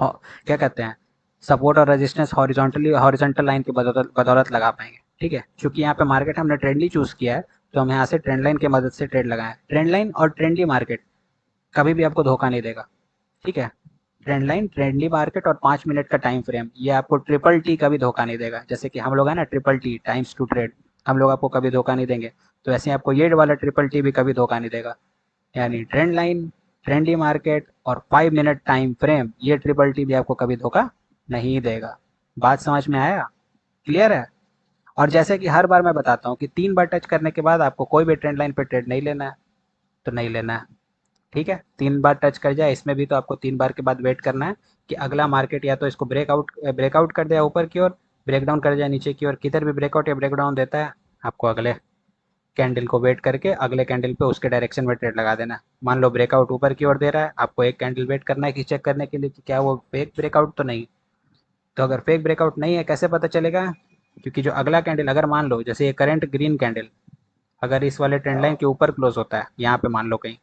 क्या कहते हैं, सपोर्ट और रेजिस्टेंस हॉरिजॉन्टली, हॉरिजॉन्टल लाइन की बदौलत बदौलत लगा पाएंगे, ठीक है। क्योंकि यहाँ पे मार्केट हमने ट्रेंडली चूज किया है, तो हम यहाँ से ट्रेंड लाइन की मदद से ट्रेड लगाएं। ट्रेंड लाइन और ट्रेंडली मार्केट कभी भी आपको धोखा नहीं देगा, ठीक है। ट्रेंड लाइन, ट्रेंडली मार्केट और 5 मिनट का टाइम फ्रेम, ये आपको ट्रिपल टी कभी धोखा नहीं देगा। जैसे कि हम लोग है ना, triple T times to trade, हम लोग आपको कभी धोखा नहीं देंगे। तो ऐसे ही आपको ये वाला ट्रिपल टी भी कभी धोखा नहीं देगा। यानी ट्रेंड लाइन, ट्रेंडी मार्केट और 5 मिनट टाइम फ्रेम, ये ट्रिपल टी भी आपको कभी धोखा नहीं देगा। बात समझ में आया? क्लियर है? और जैसे कि हर बार मैं बताता हूँ कि 3 बार टच करने के बाद आपको कोई भी ट्रेंड लाइन पे ट्रेड नहीं लेना है, तो नहीं लेना है। ठीक है? 3 बार टच कर जाए, इसमें भी तो आपको 3 बार के बाद वेट करना है कि अगला मार्केट या तो इसको ब्रेकआउट कर दे ऊपर की ओर, ब्रेकडाउन कर जाए नीचे की ओर। किधर भी ब्रेकआउट या ब्रेकडाउन देता है, आपको अगले कैंडल को वेट करके अगले कैंडल पे उसके डायरेक्शन में ट्रेड लगा देना है। मान लो ब्रेकआउट ऊपर की ओर दे रहा है, आपको एक कैंडल वेट करना है कि चेक करने के लिए कि क्या वो फेक ब्रेकआउट तो नहीं। तो अगर फेक ब्रेकआउट नहीं है, कैसे पता चलेगा? क्योंकि जो अगला कैंडल, अगर मान लो जैसे ये करंट ग्रीन कैंडल अगर इस वाले ट्रेंड लाइन के ऊपर क्लोज होता है यहाँ पे, मान लो कहीं,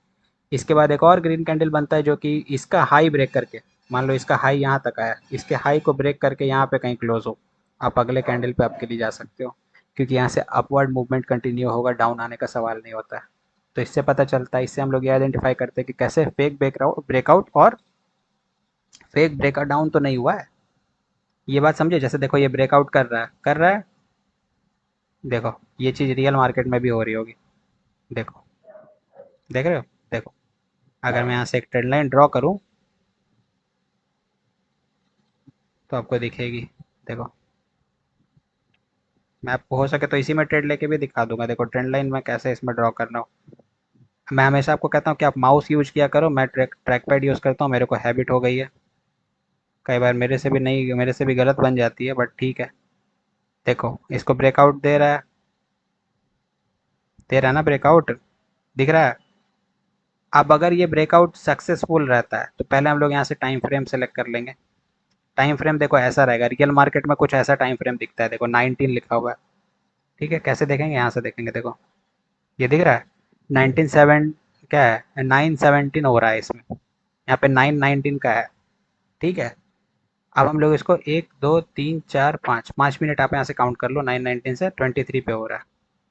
इसके बाद एक और ग्रीन कैंडल बनता है जो कि इसका हाई ब्रेक करके, मान लो इसका हाई यहाँ तक आया, इसके हाई को ब्रेक करके यहाँ पे कहीं क्लोज हो, आप अगले कैंडल पे आपके लिए जा सकते हो। क्योंकि यहाँ से अपवर्ड मूवमेंट कंटिन्यू होगा, डाउन आने का सवाल नहीं होता है। तो इससे पता चलता है, इससे हम लोग ये आइडेंटिफाई करते हैं कि कैसे फेक ब्रेकआउट और फेक ब्रेकआउट डाउन तो नहीं हुआ है। ये बात समझे? जैसे देखो ये ब्रेकआउट कर रहा है। देखो ये चीज़ रियल मार्केट में भी हो रही होगी। देखो, देख रहे हो? देखो, अगर मैं यहाँ से एक ट्रेंड लाइन ड्रॉ करूँ तो आपको दिखेगी। देखो, मैं आपको हो सके तो इसी में ट्रेड लेके भी दिखा दूंगा। देखो ट्रेंड लाइन मैं कैसे इसमें ड्रॉ करना हो। मैं हमेशा आपको कहता हूँ कि आप माउस यूज किया करो, मैं ट्रैक पैड यूज़ करता हूँ, मेरे को हैबिट हो गई है। कई बार मेरे से भी गलत बन जाती है, बट ठीक है। देखो इसको ब्रेकआउट दे रहा है ना ब्रेकआउट, दिख रहा है? अब अगर ये ब्रेकआउट सक्सेसफुल रहता है तो पहले हम लोग यहाँ से टाइम फ्रेम सेलेक्ट कर लेंगे। टाइम फ्रेम देखो ऐसा रहेगा, रियल मार्केट में कुछ ऐसा टाइम फ्रेम दिखता है। देखो 19 लिखा हुआ है। ठीक है? कैसे देखेंगे? यहाँ से देखेंगे। देखो ये दिख रहा है 19 7, क्या है 917 हो रहा है इसमें, यहाँ पे 919 का है। ठीक है? अब हम लोग इसको 1 2 3 4 5 5 मिनट आप यहाँ से काउंट कर लो, 919 से 23 पे हो रहा है।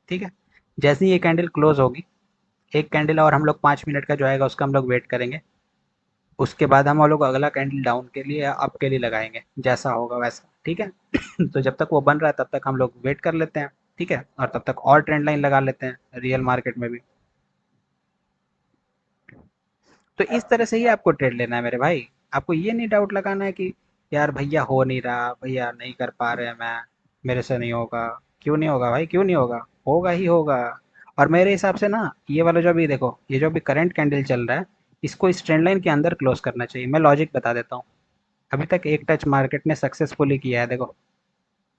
ठीक है? जैसे ही ये कैंडल क्लोज होगी, एक कैंडल और हम लोग 5 मिनट का जो आएगा उसका हम लोग वेट करेंगे। उसके बाद हम लोग अगला कैंडल डाउन के लिए या अप के लिए लगाएंगे, जैसा होगा वैसा। ठीक है? तो जब तक वो बन रहा है तब तक हम लोग वेट कर लेते हैं। ठीक है? और तब तक और ट्रेंड लाइन लगा लेते हैं रियल मार्केट में भी। तो इस तरह से ही आपको ट्रेड लेना है मेरे भाई। आपको ये नहीं डाउट लगाना है कि यार भैया हो नहीं रहा, भैया नहीं कर पा रहे हैं, मैं मेरे से नहीं होगा। क्यों नहीं होगा भाई? क्यों नहीं होगा? होगा ही होगा। और मेरे हिसाब से ना, ये वाला जो अभी देखो, ये जो अभी करंट कैंडल चल रहा है, इसको इस ट्रेंड लाइन के अंदर क्लोज करना चाहिए। मैं लॉजिक बता देता हूँ। अभी तक एक टच मार्केट ने सक्सेसफुली किया है। देखो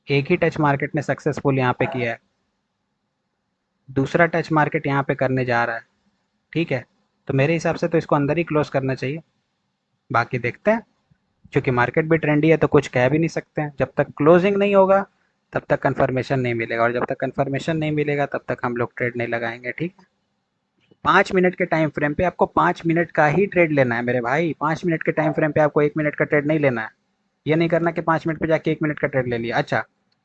एक ही टच मार्केट ने सक्सेसफुल यहाँ पे किया है, दूसरा टच मार्केट यहाँ पे करने जा रहा है। ठीक है? तो मेरे हिसाब से तो इसको अंदर ही क्लोज करना चाहिए। बाकी देखते हैं, क्योंकि मार्केट भी ट्रेंडी है तो कुछ कह भी नहीं सकते हैं। जब तक क्लोजिंग नहीं होगा तब तक कंफर्मेशन नहीं मिलेगा, और जब तक कंफर्मेशन नहीं मिलेगा तब तक हम लोग ट्रेड नहीं लगाएंगे। ठीक है? 5 मिनट के टाइम फ्रेम पे आपको 5 मिनट का ही ट्रेड लेना है मेरे भाई। 5 मिनट के टाइम फ्रेम पे आपको 1 मिनट का ट्रेड नहीं लेना है। ये नहीं करना कि 5 मिनट पे जाके 1 मिनट का ट्रेड ले लिया। अच्छा,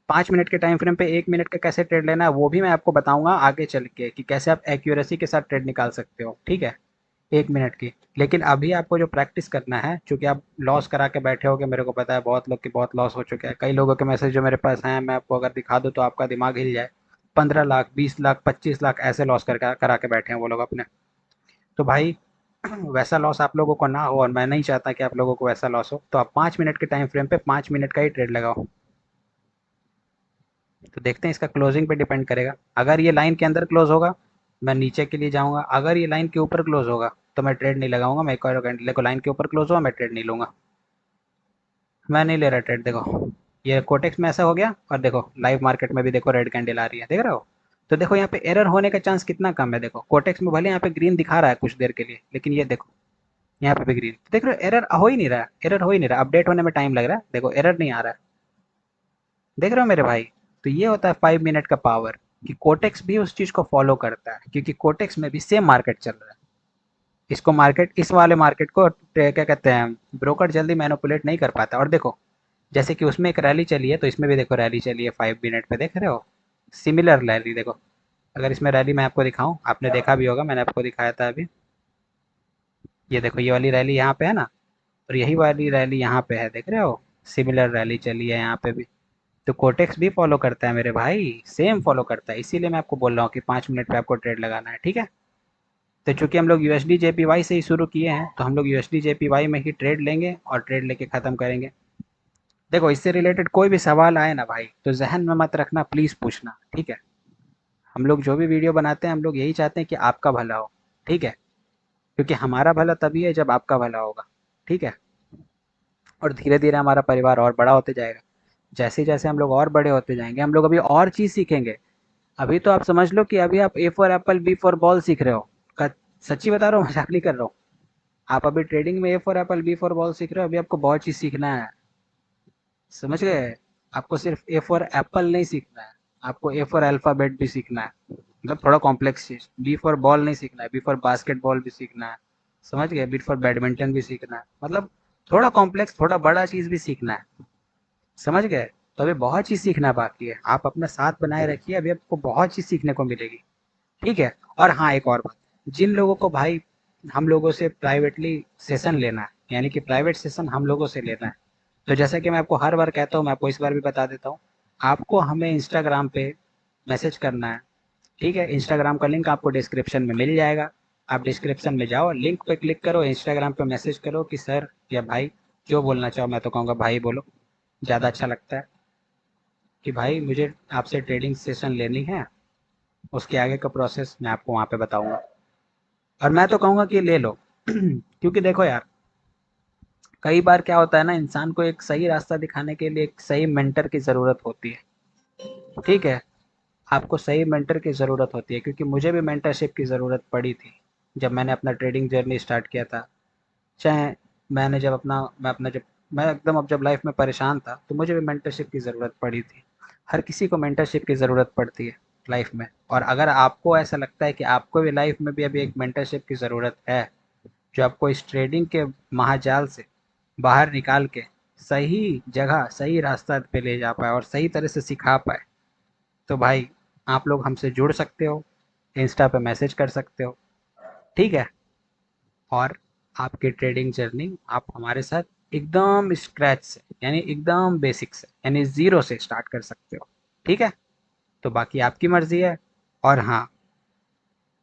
5 मिनट के टाइम फ्रेम पे 1 मिनट का कैसे ट्रेड लेना है वो भी मैं आपको बताऊंगा आगे चल के, कि कैसे आप एक्यूरेसी के साथ ट्रेड निकाल सकते हो। ठीक है? 1 मिनट की। लेकिन अभी आपको जो प्रैक्टिस करना है, चूंकि आप लॉस करा के बैठे होगे, मेरे को पता है बहुत लोग की बहुत लॉस हो चुके हैं। कई लोगों के मैसेज जो मेरे पास हैं, मैं आपको अगर दिखा दूँ तो आपका दिमाग हिल जाए। 15 लाख, 20 लाख, 25 लाख ऐसे लॉस करा के बैठे हैं वो लोग अपने। तो भाई वैसा लॉस आप लोगों को ना हो, और मैं नहीं चाहता कि आप लोगों को वैसा लॉस हो, तो आप 5 मिनट के टाइम फ्रेम पे 5 मिनट का ही ट्रेड लगाओ। तो देखते हैं, इसका क्लोजिंग पे डिपेंड करेगा। अगर ये लाइन के अंदर क्लोज होगा, मैं नीचे के लिए जाऊंगा। अगर ये लाइन के ऊपर क्लोज होगा तो मैं ट्रेड नहीं लगाऊंगा। मैं एक और कैंडल को लाइन के ऊपर क्लोज हुआ, मैं ट्रेड नहीं लूंगा। मैं नहीं ले रहा ट्रेड। देखो ये कोटेक्स में ऐसा हो गया, और देखो लाइव मार्केट में भी देखो रेड कैंडल आ रही है, देख रहे हो? तो देखो यहाँ पे एरर होने का चांस कितना कम है। देखो कोटेक्स में भले यहाँ पे ग्रीन दिखा रहा है कुछ देर के लिए, लेकिन ये देखो यहाँ पे भी ग्रीन। देख रहे हो? एरर हो ही नहीं रहा है, एरर हो ही नहीं रहा। अपडेट होने में टाइम लग रहा है, देखो एरर नहीं आ रहा है। देख रहे हो मेरे भाई? तो ये होता है 5 मिनट का पावर, कि कोटेक्स भी उस चीज को फॉलो करता है, क्योंकि कोटेक्स में भी सेम मार्केट चल रहा है। इसको मार्केट, इस वाले मार्केट को क्या कहते हैं, ब्रोकर जल्दी मैनिपुलेट नहीं कर पाता। और देखो जैसे कि उसमें एक रैली चली है, तो इसमें भी देखो रैली चली है 5 मिनट पे, देख रहे हो? सिमिलर रैली देखो। अगर इसमें रैली मैं आपको दिखाऊं, आपने देखा भी होगा, मैंने आपको दिखाया था अभी। ये देखो ये वाली रैली यहाँ पे है ना, और यही वाली रैली यहाँ पे है, देख रहे हो? सिमिलर रैली चली है यहाँ पे भी। तो कोटेक्स भी फॉलो करता है मेरे भाई, सेम फॉलो करता है। इसीलिए मैं आपको बोल रहा हूँ कि 5 मिनट पे आपको ट्रेड लगाना है। ठीक है? तो चूंकि हम लोग यूएसडी जेपीवाई से ही शुरू किए हैं, तो हम लोग यूएसडी जेपीवाई में ही ट्रेड लेंगे और ट्रेड लेके ख़त्म करेंगे। देखो इससे रिलेटेड कोई भी सवाल आए ना भाई, तो ज़हन में मत रखना, प्लीज़ पूछना, ठीक है? हम लोग जो भी वीडियो बनाते हैं, हम लोग यही चाहते हैं कि आपका भला हो, ठीक है? क्योंकि हमारा भला तभी है जब आपका भला होगा, ठीक है? और धीरे-धीरे हमारा परिवार और बड़ा होते जाएगा। जैसे-जैसे हम लोग और बड़े होते जाएँगे, हम लोग अभी और चीज़ सीखेंगे। अभी तो आप समझ लो कि अभी आप A for apple, B for ball सीख रहे हो। क सच्ची बता रहा हूँ, मज़ाक नहीं कर रहा हूँ। आप अभी ट्रेडिंग में A for apple, B for ball सीख रहे हो, अभी आपको बहुत चीज़ सीखना है। समझ गए? आपको सिर्फ ए फॉर एप्पल नहीं सीखना है, आपको ए फॉर अल्फ़ाबेट भी सीखना है। मतलब थोड़ा कॉम्प्लेक्स चीज़। बी फॉर बॉल नहीं सीखना है, बी फॉर बास्केटबॉल भी सीखना है। समझ गए? बी फॉर बैडमिंटन भी सीखना है। मतलब थोड़ा कॉम्प्लेक्स, थोड़ा बड़ा चीज़ भी सीखना है। समझ गए? तो अभी बहुत चीज़ सीखना बाकी है। आप अपना साथ बनाए रखिए, अभी आपको बहुत चीज़ सीखने को मिलेगी। ठीक है? और हाँ, एक और बात, जिन लोगों को भाई हम लोगों से प्राइवेटली सेशन लेना है, यानी कि प्राइवेट सेशन हम लोगों से लेना है, तो जैसा कि मैं आपको हर बार कहता हूँ, मैं आपको इस बार भी बता देता हूँ, आपको हमें इंस्टाग्राम पे मैसेज करना है, ठीक है? इंस्टाग्राम का लिंक आपको डिस्क्रिप्शन में मिल जाएगा। आप डिस्क्रिप्शन में जाओ, लिंक पे क्लिक करो, इंस्टाग्राम पे मैसेज करो कि सर या भाई, जो बोलना चाहो, मैं तो कहूँगा भाई बोलो, ज़्यादा अच्छा लगता है, कि भाई मुझे आपसे ट्रेडिंग सेशन लेनी है, उसके आगे का प्रोसेस मैं आपको वहाँ पे बताऊँगा। और मैं तो कहूँगा कि ले लो क्योंकि देखो यार, कई बार क्या होता है ना, इंसान को एक सही रास्ता दिखाने के लिए एक सही मेंटर की ज़रूरत होती है, ठीक है? आपको सही मेंटर की ज़रूरत होती है, क्योंकि मुझे भी मेंटरशिप की ज़रूरत पड़ी थी, जब मैंने अपना ट्रेडिंग जर्नी स्टार्ट किया था। चाहे मैंने जब अपना मैं अपना जब मैं एकदम अब जब लाइफ में परेशान था, तो मुझे भी मेंटरशिप की ज़रूरत पड़ी थी। हर किसी को मेंटरशिप की ज़रूरत पड़ती है लाइफ में, और अगर आपको ऐसा लगता है कि आपको भी लाइफ में भी अभी एक मेंटरशिप की ज़रूरत है, जो आपको इस ट्रेडिंग के महाजाल से बाहर निकाल के सही जगह, सही रास्ता पे ले जा पाए और सही तरह से सिखा पाए, तो भाई आप लोग हमसे जुड़ सकते हो, इंस्टा पे मैसेज कर सकते हो, ठीक है? और आपकी ट्रेडिंग जर्नी आप हमारे साथ एकदम स्क्रैच से, यानी एकदम बेसिक से, यानी ज़ीरो से स्टार्ट कर सकते हो, ठीक है? तो बाकी आपकी मर्ज़ी है। और हाँ,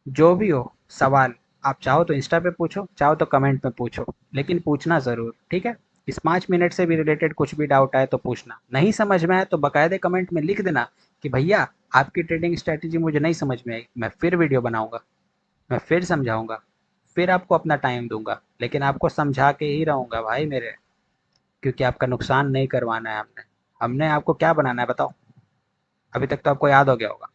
जो भी हो सवाल, आप चाहो तो इंस्टा पे पूछो, चाहो तो कमेंट में पूछो, लेकिन पूछना ज़रूर, ठीक है? इस 5 मिनट से भी रिलेटेड कुछ भी डाउट आए तो पूछना, नहीं समझ में आए तो बाकायदे कमेंट में लिख देना कि भैया आपकी ट्रेडिंग स्ट्रैटेजी मुझे नहीं समझ में आई, मैं फिर वीडियो बनाऊंगा, मैं फिर समझाऊंगा, फिर आपको अपना टाइम दूंगा, लेकिन आपको समझा के ही रहूंगा भाई मेरे, क्योंकि आपका नुकसान नहीं करवाना है हमने। हमने आपको क्या बनाना है बताओ? अभी तक तो आपको याद हो गया होगा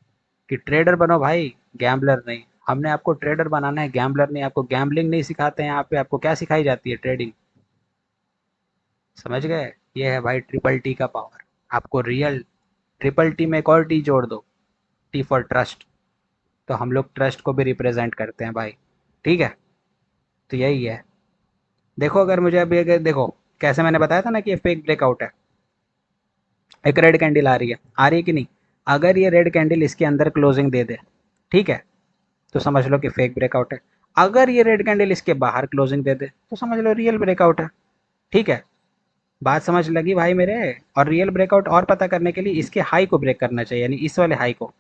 कि ट्रेडर बनो भाई, गैम्बलर नहीं। हमने आपको ट्रेडर बनाना है, गैम्बलर नहीं। आपको गैम्बलिंग नहीं सिखाते हैं यहाँ पे, आपको क्या सिखाई जाती है? ट्रेडिंग। समझ गए? ये है भाई ट्रिपल टी का पावर। आपको रियल ट्रिपल टी में एक और टी जोड़ दो, टी फॉर ट्रस्ट। तो हम लोग ट्रस्ट को भी रिप्रेजेंट करते हैं भाई, ठीक है? तो यही है। देखो अगर मुझे अभी, अगर देखो कैसे मैंने बताया था ना कि ये फेक ब्रेकआउट है, एक रेड कैंडल आ रही है कि नहीं? अगर ये रेड कैंडल इसके अंदर क्लोजिंग दे दे, ठीक है, तो समझ लो कि फेक ब्रेकआउट है। अगर ये रेड कैंडल इसके बाहर क्लोजिंग दे दे, तो समझ लो रियल ब्रेकआउट है, ठीक है? बात समझ लगी भाई मेरे? और रियल ब्रेकआउट और पता करने के लिए इसके हाई को ब्रेक करना चाहिए, यानी इस वाले हाई को,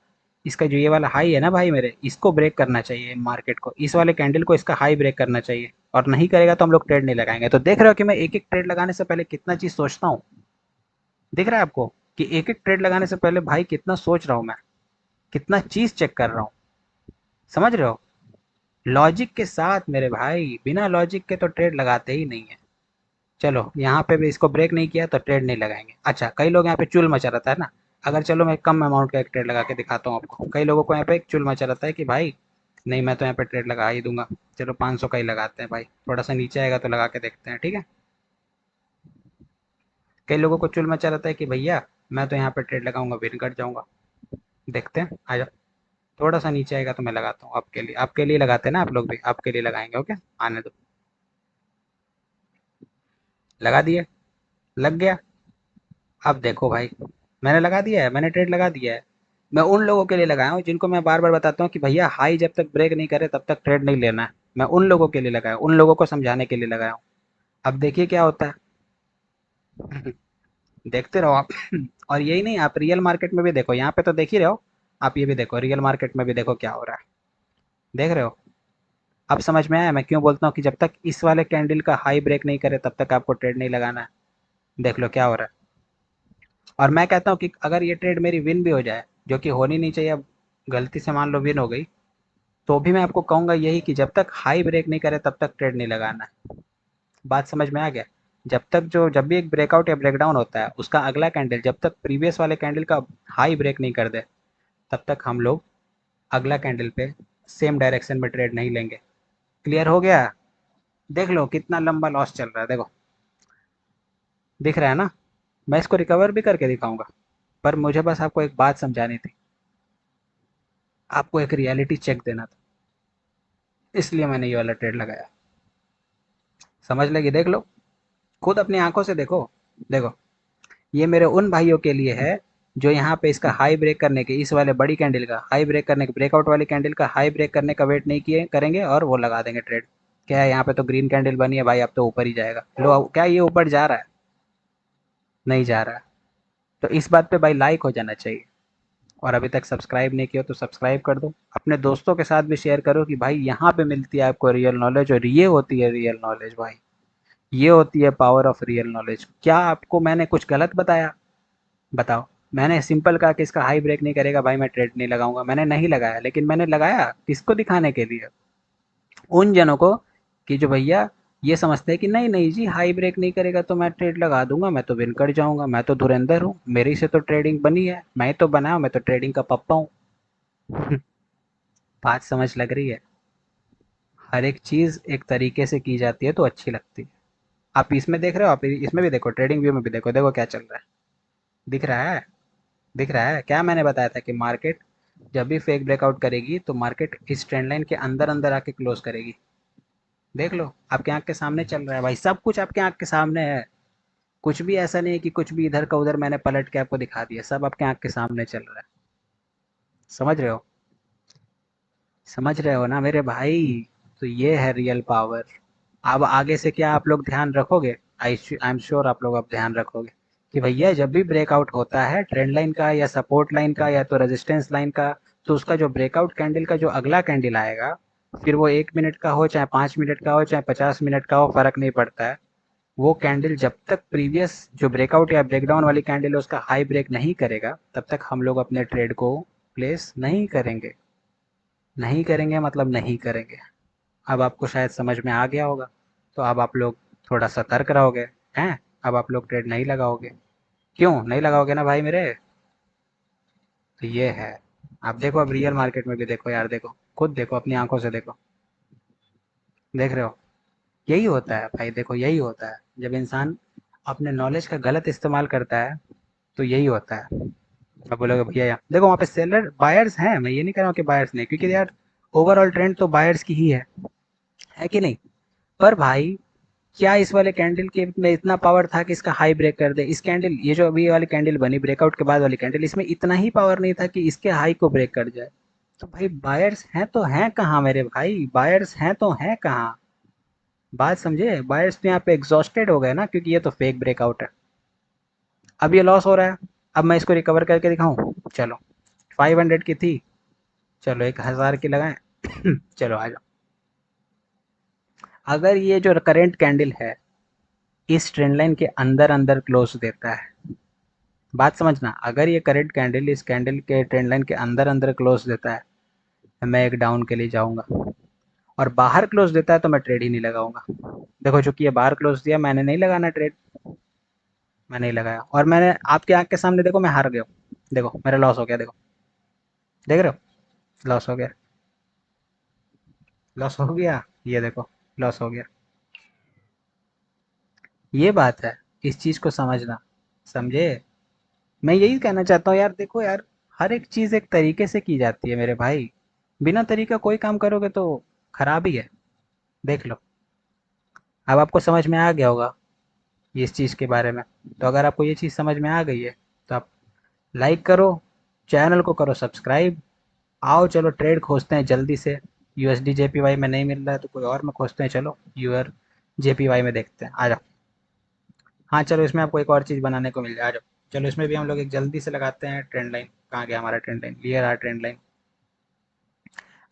इसका जो ये वाला हाई है ना भाई मेरे, इसको ब्रेक करना चाहिए मार्केट को, इस वाले कैंडल को, इसका हाई ब्रेक करना चाहिए। और नहीं करेगा तो हम लोग ट्रेड नहीं लगाएंगे। तो देख रहे हो कि मैं एक एक ट्रेड लगाने से पहले कितना चीज़ सोचता हूँ? दिख रहा है आपको कि एक एक ट्रेड लगाने से पहले भाई कितना सोच रहा हूँ मैं, कितना चीज़ चेक कर रहा हूँ? समझ रहे हो? लॉजिक के साथ मेरे भाई, बिना लॉजिक के तो ट्रेड लगाते ही नहीं है। चलो यहाँ पे भी इसको ब्रेक नहीं किया तो ट्रेड नहीं लगाएंगे। अच्छा, कई लोग यहाँ पे चुल मचा रहता है ना, अगर चलो मैं कम अमाउंट का एक ट्रेड लगा के दिखाता हूँ आपको। कई लोगों को यहाँ पे एक चुल मचा रहता है कि भाई नहीं, मैं तो यहाँ पे ट्रेड लगा ही दूंगा, चलो 500 का ही लगाते हैं भाई, थोड़ा सा नीचे आएगा तो लगा के देखते हैं, ठीक है? कई लोगों को चुल मचा रहता है कि भैया मैं तो यहाँ पे ट्रेड लगाऊंगा, फिर कट जाऊंगा, देखते हैं, आ जाओ, थोड़ा सा नीचे आएगा तो मैं लगाता हूँ आपके लिए। आपके लिए लगाते हैं ना आप लोग भी, आपके लिए लगाएंगे, ओके? आने दो। लगा दिए? लग गया? अब देखो भाई, मैंने लगा दिया है, मैंने ट्रेड लगा दिया है। मैं उन लोगों के लिए लगाया हूँ जिनको मैं बार बार बताता हूँ कि भैया हाई जब तक ब्रेक नहीं करे तब तक ट्रेड नहीं लेना है। मैं उन लोगों के लिए लगाया हूँ, उन लोगों को समझाने के लिए लगाया हूँ। अब देखिए क्या होता है देखते रहो आप और यही नहीं, आप रियल मार्केट में भी देखो, यहाँ पे तो देख ही रहे हो, आप ये भी देखो, रियल मार्केट में भी देखो क्या हो रहा है। देख रहे हो? अब समझ में आया मैं क्यों बोलता हूँ कि जब तक इस वाले कैंडल का हाई ब्रेक नहीं करे तब तक आपको ट्रेड नहीं लगाना है? देख लो क्या हो रहा है। और मैं कहता हूँ कि अगर ये ट्रेड मेरी विन भी हो जाए, जो कि होनी नहीं चाहिए, अब गलती से मान लो विन हो गई, तो भी मैं आपको कहूँगा यही कि जब तक हाई ब्रेक नहीं करे तब तक ट्रेड नहीं लगाना है। बात समझ में आ गया? जब भी एक ब्रेकआउट या ब्रेकडाउन होता है, उसका अगला कैंडल जब तक प्रीवियस वाले कैंडल का हाई ब्रेक नहीं कर दे, तब तक हम लोग अगला कैंडल पे सेम डायरेक्शन में ट्रेड नहीं लेंगे। क्लियर हो गया? देख लो कितना लंबा लॉस चल रहा है, देखो दिख रहा है ना? मैं इसको रिकवर भी करके दिखाऊंगा, पर मुझे बस आपको एक बात समझानी थी, आपको एक रियलिटी चेक देना था, इसलिए मैंने ये वाला ट्रेड लगाया। समझ लगी? देख लो, खुद अपनी आंखों से देखो। देखो, ये मेरे उन भाइयों के लिए है जो यहाँ पे इसका हाई ब्रेक करने के, इस वाले बड़ी कैंडल का हाई ब्रेक करने के, ब्रेकआउट वाली कैंडल का हाई ब्रेक करने का वेट नहीं किए करेंगे और वो लगा देंगे ट्रेड। क्या है, यहाँ पे तो ग्रीन कैंडल बनी है भाई, अब तो ऊपर ही जाएगा। लो, क्या ये ऊपर जा रहा है? नहीं जा रहा है। तो इस बात पे भाई लाइक हो जाना चाहिए, और अभी तक सब्सक्राइब नहीं किया तो सब्सक्राइब कर दो। अपने दोस्तों के साथ भी शेयर करो कि भाई यहाँ पे मिलती है आपको रियल नॉलेज, और ये होती है रियल नॉलेज भाई। ये होती है पावर ऑफ रियल नॉलेज। क्या आपको मैंने कुछ गलत बताया? बताओ। मैंने सिंपल कहा कि इसका हाई ब्रेक नहीं करेगा भाई, मैं ट्रेड नहीं लगाऊंगा। मैंने नहीं लगाया, लेकिन मैंने लगाया किसको दिखाने के लिए? उन जनों को, कि जो भैया ये समझते हैं कि नहीं नहीं जी, हाई ब्रेक नहीं करेगा तो मैं ट्रेड लगा दूंगा, मैं तो विन कर जाऊंगा, मैं तो धुरंधर हूँ, मेरी से तो ट्रेडिंग बनी है, मैं तो बना हूँ, मैं तो ट्रेडिंग का पप्पा हूँ। बात समझ लग रही है? हर एक चीज एक तरीके से की जाती है तो अच्छी लगती है। आप इसमें देख रहे हो, आप इसमें भी देखो, ट्रेडिंग व्यू में भी देखो, देखो क्या चल रहा है। दिख रहा है? दिख रहा है क्या? मैंने बताया था कि मार्केट जब भी फेक ब्रेकआउट करेगी तो मार्केट इस ट्रेंड लाइन के अंदर अंदर आके क्लोज करेगी। देख लो, आपके आंख के सामने चल रहा है भाई, सब कुछ आपके आंख के सामने है। कुछ भी ऐसा नहीं है कि कुछ भी इधर का उधर मैंने पलट के आपको दिखा दिया, सब आपके आंख के सामने चल रहा है। समझ रहे हो? समझ रहे हो ना मेरे भाई? तो ये है रियल पावर। अब आगे से क्या आप लोग ध्यान रखोगे? आई एम श्योर आप लोग अब ध्यान रखोगे कि भैया जब भी ब्रेकआउट होता है ट्रेंड लाइन का या सपोर्ट लाइन का या तो रेजिस्टेंस लाइन का, तो उसका जो ब्रेकआउट कैंडल का जो अगला कैंडल आएगा, फिर वो 1 मिनट का हो, चाहे 5 मिनट का हो, चाहे 50 मिनट का हो, फर्क नहीं पड़ता है। वो कैंडल जब तक प्रीवियस जो ब्रेकआउट या ब्रेकडाउन वाली कैंडल है उसका हाई ब्रेक नहीं करेगा, तब तक हम लोग अपने ट्रेड को प्लेस नहीं करेंगे। नहीं करेंगे मतलब नहीं करेंगे। अब आपको शायद समझ में आ गया होगा, तो अब आप लोग थोड़ा सतर्क रहोगे। हैं? अब आप लोग ट्रेड नहीं लगाओगे। क्यों नहीं लगाओगे ना भाई मेरे? तो ये है। आप देखो, अब रियल मार्केट में भी देखो यार, देखो खुद देखो, अपनी आंखों से देखो। देख रहे हो? यही होता है भाई, देखो यही होता है जब इंसान अपने नॉलेज का गलत इस्तेमाल करता है, तो यही होता है। मैं बोलोगे भैया यहाँ देखो, वहाँ पे सेलर बायर्स हैं, मैं ये नहीं कह रहा हूँ कि बायर्स नहीं, क्योंकि यार ओवरऑल ट्रेंड तो बायर्स की ही है कि नहीं? पर भाई, क्या इस वाले कैंडल के में इतना पावर था कि इसका हाई ब्रेक कर दे? इस कैंडल, ये जो अभी वाली कैंडल बनी ब्रेकआउट के बाद वाली कैंडल, इसमें इतना ही पावर नहीं था कि इसके हाई को ब्रेक कर जाए। तो भाई बायर्स हैं तो हैं कहाँ मेरे भाई? बायर्स हैं तो हैं कहाँ? बात समझे? बायर्स तो यहाँ पे एग्जॉस्टेड हो गए ना, क्योंकि ये तो फेक ब्रेकआउट है। अब ये लॉस हो रहा है, अब मैं इसको रिकवर करके दिखाऊं? चलो, 500 की थी, चलो 1000 की लगाएं। चलो आ जाओ। अगर ये जो करंट कैंडल है इस ट्रेंड लाइन के अंदर अंदर क्लोज देता है, बात समझना, अगर ये करंट कैंडल इस कैंडल के ट्रेंड लाइन के अंदर अंदर क्लोज देता है, मैं एक डाउन के लिए जाऊंगा। और बाहर क्लोज देता है तो मैं ट्रेड ही नहीं लगाऊंगा। देखो, चूंकि ये बाहर क्लोज दिया, मैंने नहीं लगाना ट्रेड, मैं नहीं लगाया, और मैंने आपके आंख के सामने देखो मैं हार गया हूँ। देखो मेरा लॉस हो गया, देखो देख रहे हो? लॉस हो गया, लॉस हो गया, ये देखो लॉस हो गया। ये बात है, इस चीज को समझना। समझे? मैं यही कहना चाहता हूँ यार, देखो यार, हर एक चीज एक तरीके से की जाती है मेरे भाई। बिना तरीका कोई काम करोगे तो खराब ही है। देख लो, अब आपको समझ में आ गया होगा ये इस चीज़ के बारे में। तो अगर आपको ये चीज़ समझ में आ गई है, तो आप लाइक करो, चैनल को करो सब्सक्राइब। आओ चलो ट्रेड खोजते हैं जल्दी से। यूएसडी जेपीवाई में नहीं मिल रहा है तो कोई और में खोजते हैं, चलो यूआर जेपीवाई में देखते हैं, आ जाओ। हाँ चलो, इसमें आपको एक और चीज़ बनाने को मिल जाए, आ जाओ। चलो इसमें भी हम लोग एक जल्दी से लगाते हैं ट्रेंड लाइन। कहाँ गया हमारा ट्रेंड लाइन? क्लियर आ ट्रेंड लाइन।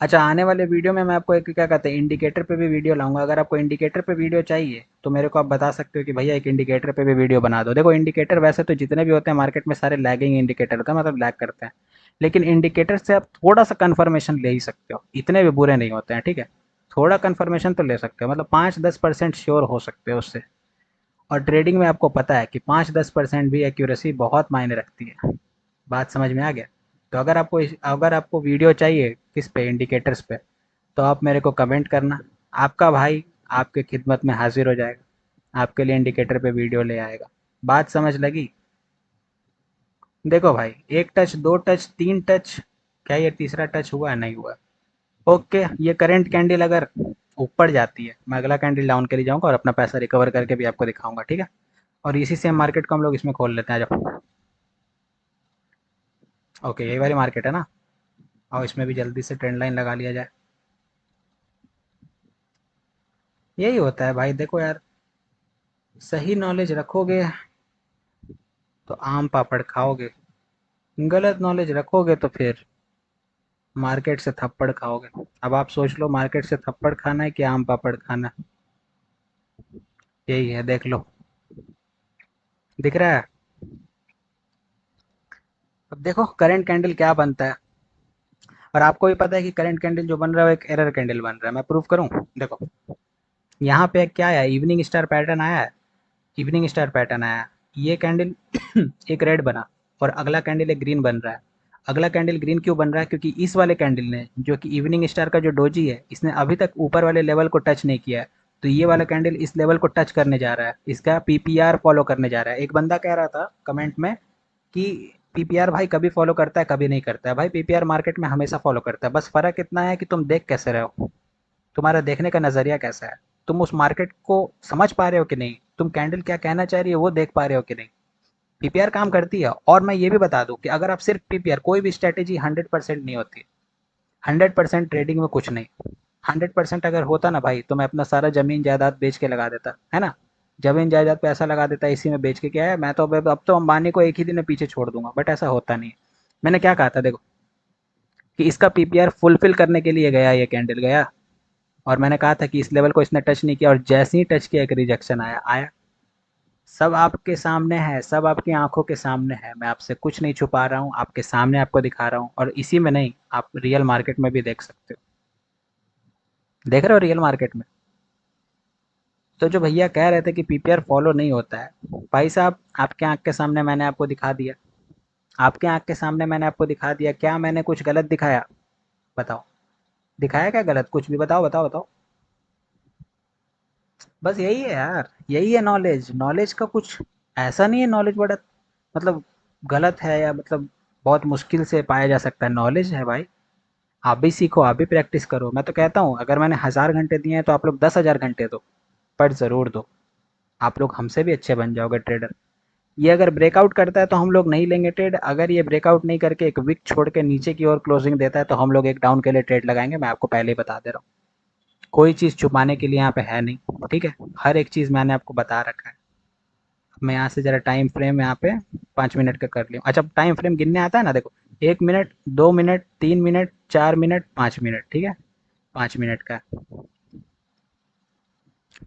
अच्छा, आने वाले वीडियो में मैं आपको एक क्या कहते हैं इंडिकेटर पे भी वीडियो लाऊंगा। अगर आपको इंडिकेटर पे वीडियो चाहिए तो मेरे को आप बता सकते हो कि भैया एक इंडिकेटर पे भी वीडियो बना दो। देखो इंडिकेटर वैसे तो जितने भी होते हैं मार्केट में सारे लैगिंग इंडिकेटर होता है, मतलब लैग करते हैं, लेकिन इंडिकेटर से आप थोड़ा सा कन्फर्मेशन ले ही सकते हो, इतने भी बुरे नहीं होते हैं, ठीक है। थोड़ा कन्फर्मेशन तो ले सकते हो, मतलब 5-10% श्योर हो सकते हो उससे। और ट्रेडिंग में आपको पता है कि 5-10% भी एक्यूरेसी बहुत मायने रखती है। बात समझ में आ गया? तो अगर आपको वीडियो चाहिए किस पे, इंडिकेटर्स पे, तो आप मेरे को कमेंट करना। आपका भाई आपके खिदमत में हाजिर हो जाएगा, आपके लिए इंडिकेटर पे वीडियो ले आएगा। बात समझ लगी? देखो भाई, एक टच, दो टच, तीन टच, क्या ये तीसरा टच हुआ है? नहीं हुआ। ओके, ये करंट कैंडल अगर ऊपर जाती है, मैं अगला कैंडल डाउन के लिए जाऊंगा और अपना पैसा रिकवर करके भी आपको दिखाऊंगा, ठीक है। और इसी सेम मार्केट को हम लोग इसमें खोल लेते हैं जब। ओके, यही वाली मार्केट है ना, और इसमें भी जल्दी से ट्रेंड लाइन लगा लिया जाए। यही होता है भाई, देखो यार, सही नॉलेज रखोगे तो आम पापड़ खाओगे, गलत नॉलेज रखोगे तो फिर मार्केट से थप्पड़ खाओगे। अब आप सोच लो, मार्केट से थप्पड़ खाना है कि आम पापड़ खाना है? यही है, देख लो, दिख रहा है। अब देखो करंट कैंडल क्या बनता है, और आपको भी पता है कि करंट कैंडल जो बन रहा है वो एक एरर कैंडल बन रहा है। मैं प्रूफ करूं? देखो, यहाँ पे क्या आया, इवनिंग स्टार पैटर्न आया है, इवनिंग स्टार पैटर्न आया है। ये कैंडल एक रेड बना, और अगला कैंडल एक ग्रीन बन रहा है। अगला कैंडल ग्रीन क्यों बन रहा है? क्योंकि इस वाले कैंडल ने, जो कि इवनिंग स्टार का जो डोजी है, इसने अभी तक ऊपर वाले लेवल को टच नहीं किया है। तो ये वाला कैंडल इस लेवल को टच करने जा रहा है, इसका पीपीआर फॉलो करने जा रहा है। एक बंदा कह रहा था कमेंट में कि पीपीआर भाई कभी फॉलो करता है कभी नहीं करता है। भाई पीपीआर मार्केट में हमेशा फॉलो करता है, बस फर्क इतना है कि तुम देख कैसे रहे हो, तुम्हारा देखने का नजरिया कैसा है, तुम उस मार्केट को समझ पा रहे हो कि नहीं, तुम कैंडल क्या कहना चाह रही है वो देख पा रहे हो कि नहीं। पीपीआर काम करती है। और मैं ये भी बता दूं कि अगर आप सिर्फ पीपीआर, कोई भी स्ट्रेटेजी 100% नहीं होती, 100% ट्रेडिंग में कुछ नहीं। 100% अगर होता ना भाई, तो मैं अपना सारा जमीन जायदाद बेच के लगा देता, है ना। जमीन जायदाद पैसा लगा देता, इसी में बेच के क्या है, मैं तो अब तो अंबानी को एक ही दिन में पीछे छोड़ दूंगा, बट ऐसा होता नहीं है। मैंने क्या कहा था देखो, कि इसका पीपीआर फुलफिल करने के लिए गया, ये कैंडल गया, और मैंने कहा था कि इस लेवल को इसने टच नहीं किया, और जैसे ही टच किया एक रिजेक्शन आया आया। सब आपके सामने है, सब आपकी आंखों के सामने है, मैं आपसे कुछ नहीं छुपा रहा हूँ, आपके सामने आपको दिखा रहा हूँ। और इसी में नहीं, आप रियल मार्केट में भी देख सकते हो, देख रहे हो रियल मार्केट में। तो जो भैया कह रहे थे कि पीपीआर फॉलो नहीं होता है, भाई साहब आपके आंख के सामने मैंने आपको दिखा दिया, आपके आंख के सामने मैंने आपको दिखा दिया, क्या मैंने कुछ गलत दिखाया? बताओ, दिखाया क्या गलत? कुछ भी बताओ, बताओ, बताओ। बस यही है यार, यही है नॉलेज। नॉलेज का कुछ ऐसा नहीं है, नॉलेज बड़ा मतलब गलत है, या मतलब बहुत मुश्किल से पाया जा सकता है। नॉलेज है भाई, आप भी सीखो, आप भी प्रैक्टिस करो। मैं तो कहता हूँ अगर मैंने 1000 घंटे दिए हैं तो आप लोग 10,000 घंटे दो, पर ज़रूर दो। आप लोग हमसे भी अच्छे बन जाओगे ट्रेडर। ये अगर ब्रेकआउट करता है तो हम लोग नहीं लेंगे ट्रेड, अगर ये ब्रेकआउट नहीं करके एक विक छोड़ के नीचे की ओर क्लोजिंग देता है तो हम लोग एक डाउन के लिए ट्रेड लगाएंगे। मैं आपको पहले ही बता दे रहा हूँ, कोई चीज़ छुपाने के लिए यहाँ पे है नहीं, ठीक है। हर एक चीज़ मैंने आपको बता रखा है। मैं यहाँ से ज़रा टाइम फ्रेम यहाँ पे 5 मिनट का कर लिया। अच्छा, टाइम फ्रेम गिनने आता है ना, देखो, 1 minute, 2 minute, 3 minute, 4 minute, 5 minute, ठीक है। 5 मिनट का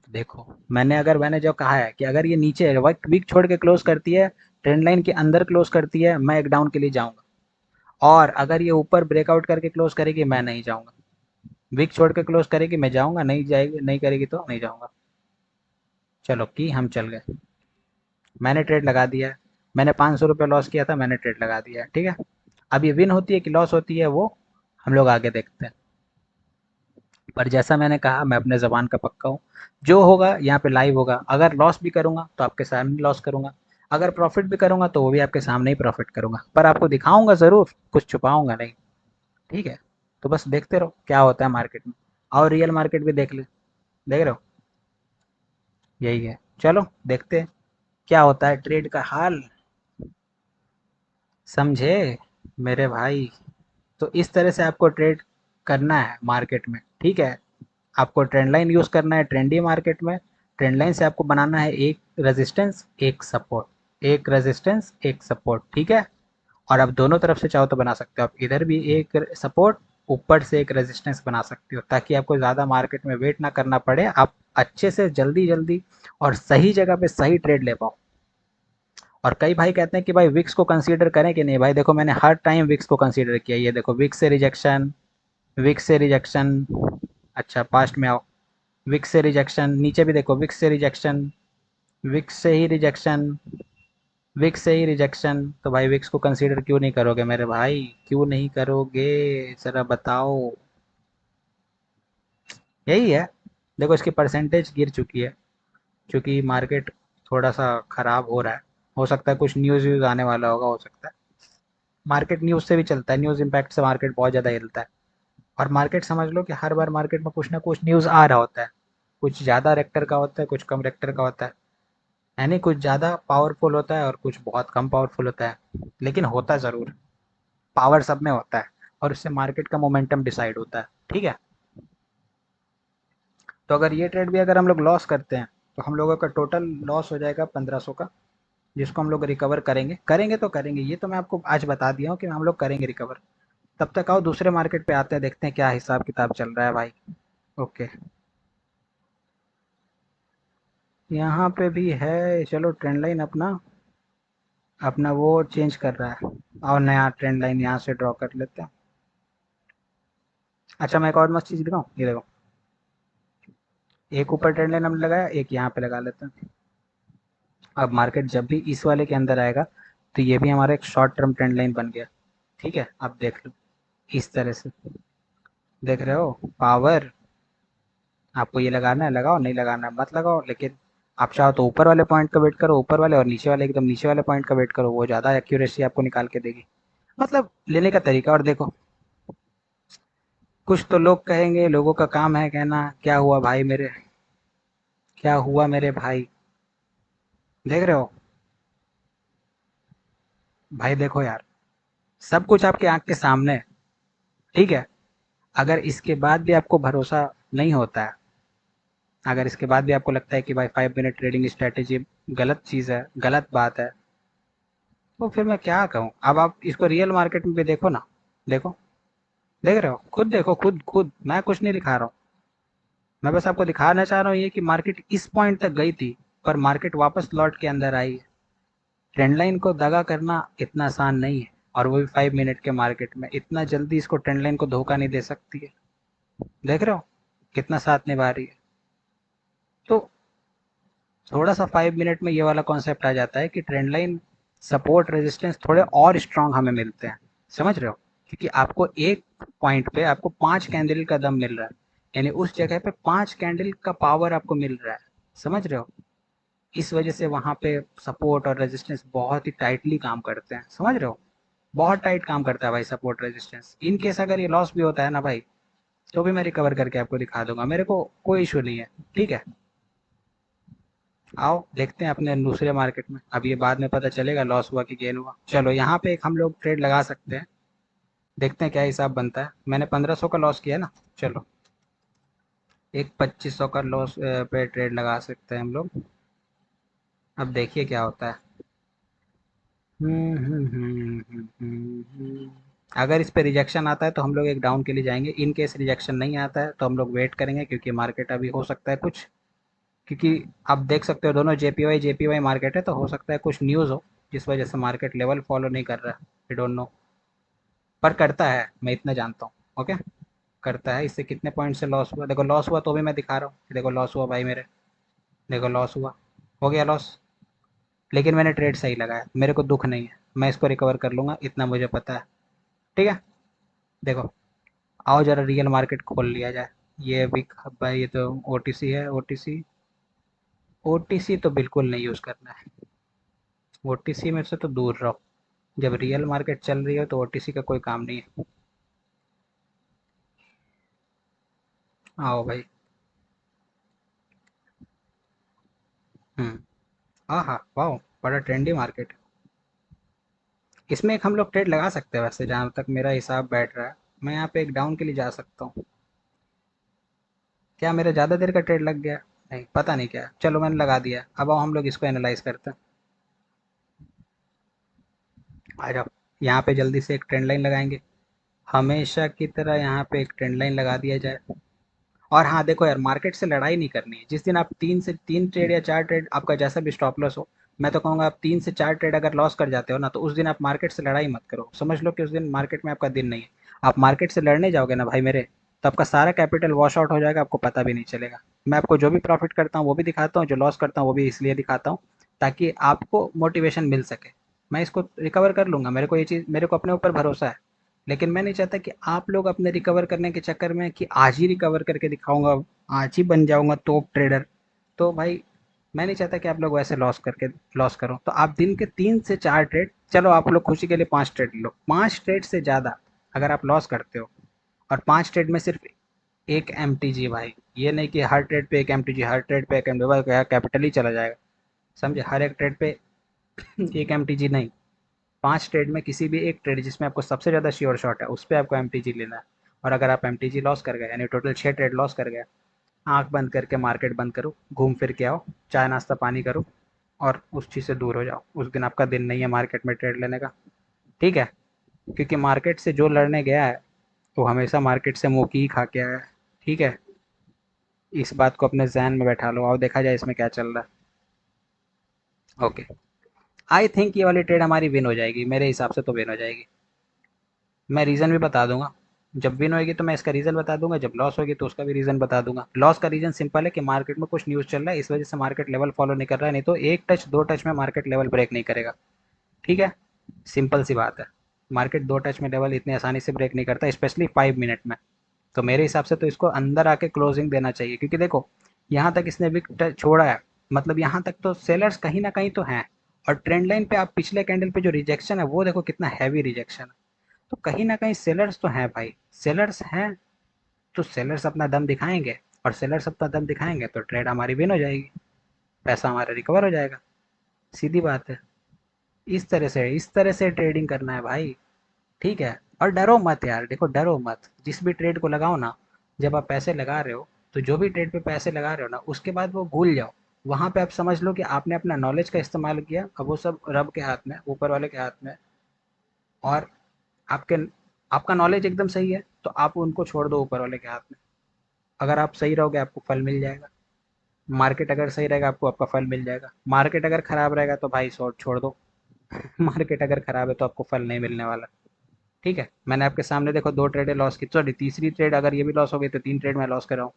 देखो, मैंने जो कहा है कि अगर ये नीचे वीक छोड़ के क्लोज करती है, ट्रेंड लाइन के अंदर क्लोज करती है, मैं एक डाउन के लिए जाऊंगा। और अगर ये ऊपर ब्रेकआउट करके क्लोज करेगी, मैं नहीं जाऊंगा। वीक छोड़ के क्लोज करेगी, मैं जाऊंगा, नहीं जाएगी, नहीं करेगी तो नहीं जाऊंगा। चलो कि हम चल गए, मैंने ट्रेड लगा दिया है। मैंने 500 रुपये लॉस किया था, मैंने ट्रेड लगा दिया है, ठीक है। अब ये विन होती है कि लॉस होती है, वो हम लोग आगे देखते हैं। पर जैसा मैंने कहा, मैं अपने ज़बान का पक्का हूँ। जो होगा यहाँ पे लाइव होगा। अगर लॉस भी करूँगा तो आपके सामने लॉस करूँगा, अगर प्रॉफिट भी करूँगा तो वो भी आपके सामने ही प्रॉफिट करूँगा, पर आपको दिखाऊंगा ज़रूर, कुछ छुपाऊंगा नहीं, ठीक है। तो बस देखते रहो क्या होता है मार्केट में, और रियल मार्केट भी देख ले, देख रहे हो, यही है। चलो देखते हैं क्या होता है ट्रेड का हाल, समझे मेरे भाई। तो इस तरह से आपको ट्रेड करना है मार्केट में, ठीक है। आपको ट्रेंड लाइन यूज़ करना है ट्रेंडी मार्केट में। ट्रेंड लाइन से आपको बनाना है एक रेजिस्टेंस, एक सपोर्ट, एक रेजिस्टेंस, एक सपोर्ट, ठीक है। और आप दोनों तरफ से चाहो तो बना सकते हो, आप इधर भी एक सपोर्ट ऊपर से एक रेजिस्टेंस बना सकते हो, ताकि आपको ज़्यादा मार्केट में वेट ना करना पड़े, आप अच्छे से जल्दी जल्दी और सही जगह पे सही ट्रेड ले पाओ। और कई भाई कहते हैं कि भाई विक्स को कंसीडर करें कि नहीं। भाई देखो, मैंने हर टाइम विक्स को कंसीडर किया। ये देखो, विक्स से रिजेक्शन, विक्स से रिजेक्शन। अच्छा, पास्ट में आओ। विक्स से रिजेक्शन, नीचे भी देखो, विक्स से रिजेक्शन, विक्स से ही रिजेक्शन, विक्स से ही रिजेक्शन। तो भाई विक्स को कंसीडर क्यों नहीं करोगे मेरे भाई? क्यों नहीं करोगे, ज़रा बताओ। यही है। देखो, इसकी परसेंटेज गिर चुकी है क्योंकि मार्केट थोड़ा सा ख़राब हो रहा है। हो सकता है कुछ न्यूज़ व्यूज़ आने वाला होगा, हो सकता है। मार्केट न्यूज़ से भी चलता है, न्यूज़ इम्पैक्ट से मार्केट बहुत ज़्यादा हिलता है। और मार्केट समझ लो कि हर बार मार्केट में कुछ ना कुछ न्यूज़ आ रहा होता है। कुछ ज़्यादा रेक्टर का होता है, कुछ कम रेक्टर का होता है। यानी कुछ ज़्यादा पावरफुल होता है और कुछ बहुत कम पावरफुल होता है, लेकिन होता ज़रूर। पावर सब में होता है और उससे मार्केट का मोमेंटम डिसाइड होता है। ठीक है। तो अगर ये ट्रेड भी अगर हम लोग लॉस करते हैं तो हम लोगों का टोटल लॉस हो जाएगा 1500 का, जिसको हम लोग रिकवर करेंगे। करेंगे तो करेंगे, ये तो मैं आपको आज बता दिया हूँ कि हम लोग करेंगे रिकवर। तब तक आओ दूसरे मार्केट पे आते हैं, देखते हैं क्या हिसाब किताब चल रहा है भाई। ओके। यहाँ पे भी है, चलो ट्रेंड लाइन अपना अपना वो चेंज कर रहा है। और नया ट्रेंड लाइन यहाँ से ड्रॉ कर लेते हैं। अच्छा, मैं एक और मस्त चीज़ दिखाऊँ, ये देखो। एक ऊपर ट्रेंड लाइन हमने लगाया, एक यहाँ पे लगा लेते हैं। अब मार्केट जब भी इस वाले के अंदर आएगा तो ये भी हमारा एक शॉर्ट टर्म ट्रेंड लाइन बन गया। ठीक है, अब देख लो इस तरह से। देख रहे हो पावर? आपको ये लगाना है लगाओ, नहीं लगाना है मत लगाओ। लेकिन आप चाहो तो ऊपर वाले पॉइंट का वेट करो, ऊपर वाले, और नीचे वाले, एकदम नीचे वाले पॉइंट का वेट करो, वो ज़्यादा एक्यूरेसी आपको निकाल के देगी। मतलब लेने का तरीका। और देखो, कुछ तो लोग कहेंगे, लोगों का काम है कहना क्या हुआ भाई मेरे, क्या हुआ मेरे भाई। देख रहे हो भाई? देखो यार, सब कुछ आपके आंख के सामने है। ठीक है। अगर इसके बाद भी आपको भरोसा नहीं होता है, अगर इसके बाद भी आपको लगता है कि भाई 5 मिनट ट्रेडिंग स्ट्रेटेजी गलत चीज़ है, गलत बात है, तो फिर मैं क्या कहूँ। अब आप इसको रियल मार्केट में भी देखो ना। देखो, देख रहे हो, खुद देखो, खुद खुद, मैं कुछ नहीं दिखा रहा हूँ। मैं बस आपको दिखाना चाह रहा हूँ ये कि मार्केट इस पॉइंट तक गई थी, पर मार्केट वापस लौट के अंदर आई है। ट्रेंड लाइन को दगा करना इतना आसान नहीं है, और वो भी 5 मिनट के मार्केट में। इतना जल्दी इसको ट्रेंड लाइन को धोखा नहीं दे सकती है। देख रहे हो कितना साथ निभा रही है। तो थोड़ा सा 5 मिनट में ये वाला कॉन्सेप्ट आ जाता है कि ट्रेंड लाइन सपोर्ट रेजिस्टेंस थोड़े और स्ट्रांग हमें मिलते हैं। समझ रहे हो? क्योंकि आपको एक पॉइंट पे आपको 5 कैंडल का दम मिल रहा है, यानी उस जगह पे 5 कैंडल का पावर आपको मिल रहा है। समझ रहे हो? इस वजह से वहाँ पे सपोर्ट और रेजिस्टेंस बहुत ही टाइटली काम करते हैं। समझ रहे हो? बहुत टाइट काम करता है भाई सपोर्ट रेजिस्टेंस। इन केस अगर ये लॉस भी होता है ना भाई, तो भी मैं रिकवर करके आपको दिखा दूंगा, मेरे को कोई इशू नहीं है। ठीक है। आओ देखते हैं अपने दूसरे मार्केट में। अब ये बाद में पता चलेगा लॉस हुआ कि गेन हुआ। चलो यहाँ पे एक हम लोग ट्रेड लगा सकते हैं, देखते हैं क्या हिसाब बनता है। मैंने 1500 का लॉस किया ना। चलो एक 2500 का लॉस पे ट्रेड लगा सकते हैं हम लोग। अब देखिए क्या होता है। अगर इस पे रिजेक्शन आता है तो हम लोग एक डाउन के लिए जाएंगे। इन केस रिजेक्शन नहीं आता है तो हम लोग वेट करेंगे, क्योंकि मार्केट अभी हो सकता है कुछ, क्योंकि आप देख सकते हो दोनों जेपीवाई मार्केट है, तो हो सकता है कुछ न्यूज़ हो जिस वजह से मार्केट लेवल फॉलो नहीं कर रहा है। आई डोंट नो, पर करता है, मैं इतना जानता हूँ। ओके, करता है। इससे कितने पॉइंट से लॉस हुआ, देखो लॉस हुआ तो भी मैं दिखा रहा हूँ। देखो लॉस हुआ भाई मेरे, देखो लॉस हुआ, हो गया लॉस। लेकिन मैंने ट्रेड सही लगाया, मेरे को दुख नहीं है, मैं इसको रिकवर कर लूँगा, इतना मुझे पता है। ठीक है। देखो, आओ ज़रा रियल मार्केट खोल लिया जाए। ये भी भाई, ये तो ओटीसी है। ओटीसी, ओटीसी तो बिल्कुल नहीं यूज़ करना है। ओटीसी में से तो दूर रहो। जब रियल मार्केट चल रही है तो ओटीसी का कोई काम नहीं है। आओ भाई। हम्म। हाँ हाँ, वाह, बड़ा ट्रेंडी मार्केट है। इसमें एक हम लोग ट्रेड लगा सकते हैं वैसे, जहाँ तक मेरा हिसाब बैठ रहा है। मैं यहाँ पे एक डाउन के लिए जा सकता हूँ। क्या मेरा ज़्यादा देर का ट्रेड लग गया? नहीं, पता नहीं क्या। चलो मैंने लगा दिया। अब आओ हम लोग इसको एनालाइज करते हैं। आ जाओ, यहाँ पे जल्दी से एक ट्रेंड लाइन लगाएंगे। हमेशा की तरह यहाँ पे एक ट्रेंड लाइन लगा दिया जाए। और हाँ देखो यार, मार्केट से लड़ाई नहीं करनी है। जिस दिन आप 3 ट्रेड या 4 ट्रेड, आपका जैसा भी स्टॉप लॉस हो, मैं तो कहूँगा आप 3 से 4 ट्रेड अगर लॉस कर जाते हो ना, तो उस दिन आप मार्केट से लड़ाई मत करो। समझ लो कि उस दिन मार्केट में आपका दिन नहीं है। आप मार्केट से लड़ने जाओगे ना भाई मेरे, तो आपका सारा कैपिटल वॉश आउट हो जाएगा, आपको पता भी नहीं चलेगा। मैं आपको जो भी प्रॉफिट करता हूँ वो भी दिखाता हूँ, जो लॉस करता हूँ वो भी इसलिए दिखाता हूँ ताकि आपको मोटिवेशन मिल सके। मैं इसको रिकवर कर लूँगा, मेरे को ये चीज़, मेरे को अपने ऊपर भरोसा है। लेकिन मैं नहीं चाहता कि आप लोग अपने रिकवर करने के चक्कर में कि आज ही रिकवर करके दिखाऊंगा, आज ही बन जाऊंगा टॉप ट्रेडर, तो भाई मैं नहीं चाहता कि आप लोग वैसे लॉस करो। तो आप दिन के 3 से 4 ट्रेड, चलो आप लोग खुशी के लिए 5 ट्रेड लो, 5 ट्रेड से ज़्यादा अगर आप लॉस करते हो, और 5 ट्रेड में सिर्फ एक एम टी जी भाई, ये नहीं कि हर ट्रेड पे एक एम टी जी, हर ट्रेड पे एक एम टी जी, कैपिटल ही चला जाएगा। समझे, हर एक ट्रेड पे एक एम टी जी नहीं, 5 ट्रेड में किसी भी एक ट्रेड जिसमें आपको सबसे ज़्यादा श्योर शॉट है उस पर आपको एम लेना है। और अगर आप एम लॉस कर गए, यानी टोटल 6 ट्रेड लॉस कर गए, आंख बंद करके मार्केट बंद करो, घूम फिर के आओ, चाय नाश्ता पानी करो, और उस चीज़ से दूर हो जाओ। उस दिन आपका दिन नहीं है मार्केट में ट्रेड लेने का। ठीक है, क्योंकि मार्केट से जो लड़ने गया है वो हमेशा मार्केट से मुँह की ही खा के आया है। ठीक है, इस बात को अपने जहन में बैठा लो, आओ देखा जाए इसमें क्या चल रहा है। ओके, आई थिंक ये वाली ट्रेड हमारी विन हो जाएगी, मेरे हिसाब से तो विन हो जाएगी। मैं रीज़न भी बता दूंगा। जब विन होएगी तो मैं इसका रीज़न बता दूंगा, जब लॉस होगी तो उसका भी रीज़न बता दूंगा। लॉस का रीज़न सिंपल है कि मार्केट में कुछ न्यूज़ चल रहा है, इस वजह से मार्केट लेवल फॉलो नहीं कर रहा है, नहीं तो एक टच दो टच में मार्केट लेवल ब्रेक नहीं करेगा। ठीक है, सिंपल सी बात है। मार्केट दो टच में लेवल इतनी आसानी से ब्रेक नहीं करता, स्पेशली 5 मिनट में। तो मेरे हिसाब से तो इसको अंदर आके क्लोजिंग देना चाहिए, क्योंकि देखो यहाँ तक इसने विक छोड़ा है, मतलब यहाँ तक तो सेलर्स कहीं ना कहीं तो हैं। और ट्रेंड लाइन पे आप पिछले कैंडल पे जो रिजेक्शन है वो देखो, कितना हैवी रिजेक्शन है। तो कहीं ना कहीं सेलर्स तो हैं भाई, सेलर्स हैं, तो सेलर्स अपना दम दिखाएंगे, और सेलर्स अपना दम दिखाएंगे तो ट्रेड हमारी विन हो जाएगी, पैसा हमारा रिकवर हो जाएगा। सीधी बात है। इस तरह से ट्रेडिंग करना है भाई। ठीक है, और डरो मत यार, देखो डरो मत, जिस भी ट्रेड को लगाओ ना, जब आप पैसे लगा रहे हो, तो जो भी ट्रेड पे पैसे लगा रहे हो ना, उसके बाद वो भूल जाओ। वहां पे आप समझ लो कि आपने अपना नॉलेज का इस्तेमाल किया, अब वो सब रब के हाथ में, ऊपर वाले के हाथ में। और आपके आपका नॉलेज एकदम सही है तो आप उनको छोड़ दो ऊपर वाले के हाथ में। अगर आप सही रहोगे आपको फल मिल जाएगा। मार्केट अगर सही रहेगा आपको आपका फल मिल जाएगा। मार्केट अगर खराब रहेगा तो भाई शॉर्ट छोड़ दो। मार्केट अगर खराब है तो आपको फल नहीं मिलने वाला। ठीक है, मैंने आपके सामने देखो 2 ट्रेडें लॉस की, सॉरी तीसरी ट्रेड अगर ये भी लॉस हो गई तो 3 ट्रेड मैं लॉस कर रहा हूँ।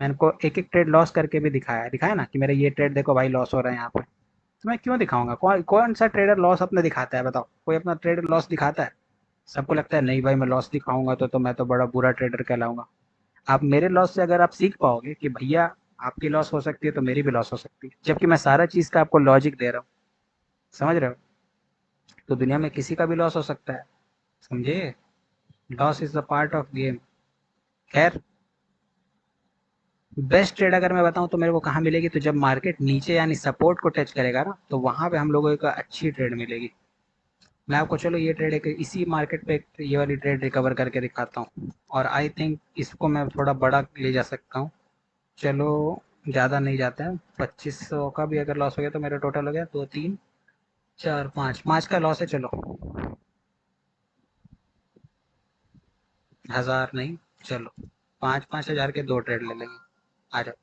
मैंने को एक एक ट्रेड लॉस करके भी दिखाया दिखाया ना कि मेरा ये ट्रेड देखो भाई लॉस हो रहा है यहाँ पे। तो मैं क्यों दिखाऊंगा? कौन कौन सा ट्रेडर लॉस अपने दिखाता है बताओ? कोई अपना ट्रेडर लॉस दिखाता है? सबको लगता है नहीं भाई मैं लॉस दिखाऊंगा तो मैं तो बड़ा बुरा ट्रेडर कहलाऊंगा। आप मेरे लॉस से अगर आप सीख पाओगे कि भैया आपकी लॉस हो सकती है तो मेरी भी लॉस हो सकती है, जबकि मैं सारा चीज़ का आपको लॉजिक दे रहा हूँ। समझ रहे हो? तो दुनिया में किसी का भी लॉस हो सकता है। समझे? Loss is the part of game. खैर, बेस्ट ट्रेड अगर मैं बताऊं तो मेरे को कहाँ मिलेगी, तो जब मार्केट नीचे यानी सपोर्ट को टच करेगा ना, तो वहां पे हम लोगों को अच्छी ट्रेड मिलेगी। मैं आपको चलो ये ट्रेड एक इसी मार्केट पे ये वाली ट्रेड रिकवर करके दिखाता हूँ, और आई थिंक इसको मैं थोड़ा बड़ा ले जा सकता हूँ। चलो, ज़्यादा नहीं जाते हैं, 2500 का भी अगर लॉस हो गया तो मेरा टोटल हो गया 2 3 4 5, 5 का लॉस है। चलो, 1000 नहीं, चलो 5 5 हज़ार के 2 ट्रेड ले लेंगे। आ जाओ।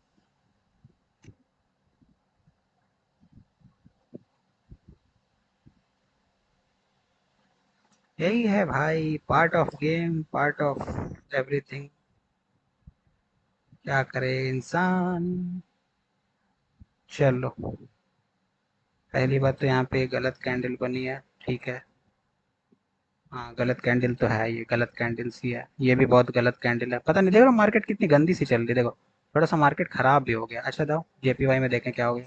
यही है भाई, part of game, part of everything. क्या करे इंसान। चलो, पहली बात तो यहाँ पे गलत कैंडल बनी है। ठीक है, हाँ गलत कैंडल तो है, ये गलत कैंडल सी है, ये भी बहुत गलत कैंडल है। पता नहीं, देखो मार्केट कितनी गंदी सी चल रही है, देखो थोड़ा सा मार्केट खराब भी हो गया। अच्छा जाओ जेपीवाई में देखें क्या हो गया।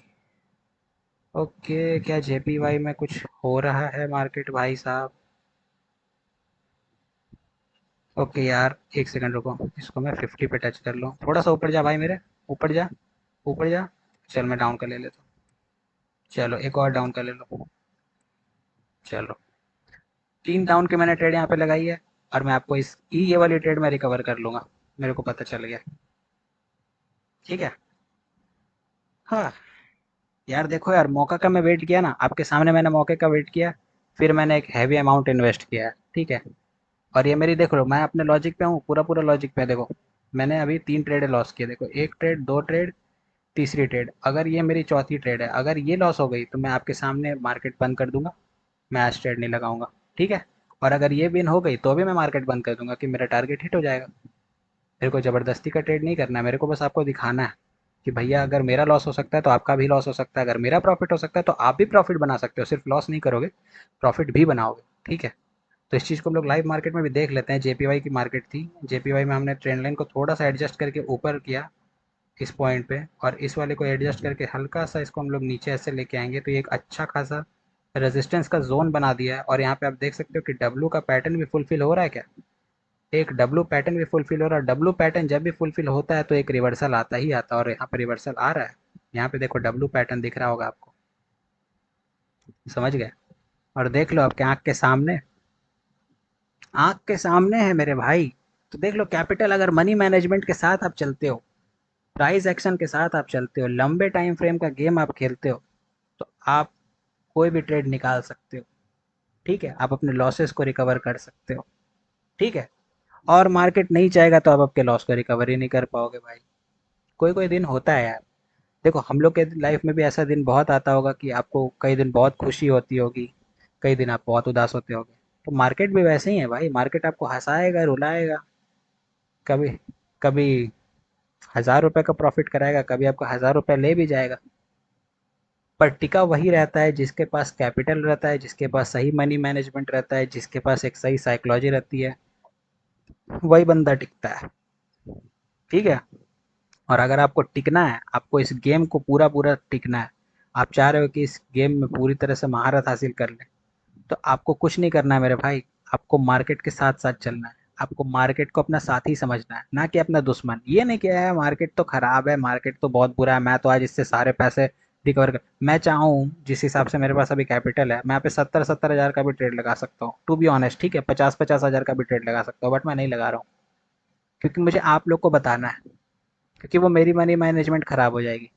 ओके, क्या जेपीवाई में कुछ हो रहा है मार्केट भाई साहब? ओके यार, एक सेकंड रुको, इसको मैं 50 पे टच कर लूँ। थोड़ा सा ऊपर जा भाई मेरे, ऊपर जा, ऊपर जा। चल मैं डाउन कर ले लेता हूँ। चलो एक और डाउन कर ले लो। चलो, 3 डाउन के मैंने ट्रेड यहाँ पे लगाई है, और मैं आपको इस ये वाली ट्रेड में रिकवर कर लूंगा, मेरे को पता चल गया। ठीक है। हाँ यार, देखो यार, मौका का मैं वेट किया ना, आपके सामने मैंने मौके का वेट किया, फिर मैंने एक हैवी अमाउंट इन्वेस्ट किया है। ठीक है, और ये मेरी देख लो, मैं अपने लॉजिक पे हूँ, पूरा पूरा लॉजिक पे है, देखो मैंने अभी 3 ट्रेड लॉस किए, देखो 1 ट्रेड, 2 ट्रेड, तीसरी ट्रेड, अगर ये मेरी चौथी ट्रेड है, अगर ये लॉस हो गई तो मैं आपके सामने मार्केट बंद कर दूंगा, मैं आज ट्रेड नहीं लगाऊंगा, ठीक है। और अगर ये विन हो गई तो भी मैं मार्केट बंद कर दूंगा कि मेरा टारगेट हिट हो जाएगा। मेरे को ज़बरदस्ती का ट्रेड नहीं करना है, मेरे को बस आपको दिखाना है कि भैया अगर मेरा लॉस हो सकता है तो आपका भी लॉस हो सकता है, अगर मेरा प्रॉफिट हो सकता है तो आप भी प्रॉफिट बना सकते हो, सिर्फ लॉस नहीं करोगे, प्रॉफिट भी बनाओगे, ठीक है। तो इस चीज़ को हम लोग लाइव मार्केट में भी देख लेते हैं। जेपीवाई की मार्केट थी, जेपीवाई में हमने ट्रेंड लाइन को थोड़ा सा एडजस्ट करके ऊपर किया इस पॉइंट पे, और इस वाले को एडजस्ट करके हल्का सा इसको हम लोग नीचे ऐसे लेके आएंगे तो ये एक अच्छा खासा रेजिस्टेंस का जोन बना दिया है। और यहाँ पे आप देख सकते हो कि डब्लू का पैटर्न भी फुलफिल हो रहा है क्या, एक डब्लू पैटर्न भी फुलफिल हो रहा है। डब्लू पैटर्न जब भी फुलफिल होता है तो एक रिवर्सल आता ही आता है, और यहाँ पे रिवर्सल आ रहा है। यहाँ पे देखो डब्लू पैटर्न दिख रहा होगा आपको, समझ गए। और देख लो आपके आंख के सामने, आंख के सामने है मेरे भाई। तो देख लो कैपिटल, अगर मनी मैनेजमेंट के साथ आप चलते हो, प्राइस एक्शन के साथ आप चलते हो, लंबे टाइम फ्रेम का गेम आप खेलते हो, तो आप कोई भी ट्रेड निकाल सकते हो, ठीक है। आप अपने लॉसेस को रिकवर कर सकते हो, ठीक है। और मार्केट नहीं चाहेगा तो आप आपके लॉस को रिकवर ही नहीं कर पाओगे भाई। कोई कोई दिन होता है यार, देखो हम लोग के लाइफ में भी ऐसा दिन बहुत आता होगा कि आपको कई दिन बहुत खुशी होती होगी, कई दिन आप बहुत उदास होते होगे। तो मार्केट भी वैसे ही है भाई, मार्केट आपको हंसाएगा, रुलाएगा, कभी कभी 1000 रुपये का प्रॉफिट कराएगा, कभी आपका 1000 रुपये ले भी जाएगा। पर टिका वही रहता है जिसके पास कैपिटल रहता है, जिसके पास सही मनी मैनेजमेंट रहता है, जिसके पास एक सही साइकोलॉजी रहती है, वही बंदा टिकता है, ठीक है। और अगर आपको टिकना है, आपको इस गेम को पूरा पूरा टिकना है, आप चाह रहे हो कि इस गेम में पूरी तरह से महारत हासिल कर लें, तो आपको कुछ नहीं करना है मेरे भाई, आपको मार्केट के साथ साथ चलना है। आपको मार्केट को अपना साथी समझना है, ना कि अपना दुश्मन। ये नहीं कि है मार्केट तो खराब है, मार्केट तो बहुत बुरा है, मैं तो आज इससे सारे पैसे रिकवर कर, मैं चाहूँ जिस हिसाब से मेरे पास अभी कैपिटल है, मैं यहाँ पे 70-70 हज़ार का भी ट्रेड लगा सकता हूँ, टू बी ऑनेस्ट, ठीक है। 50-50 हज़ार का भी ट्रेड लगा सकता हूँ, बट मैं नहीं लगा रहा हूँ, क्योंकि मुझे आप लोग को बताना है, क्योंकि वो मेरी मनी मैनेजमेंट खराब हो जाएगी।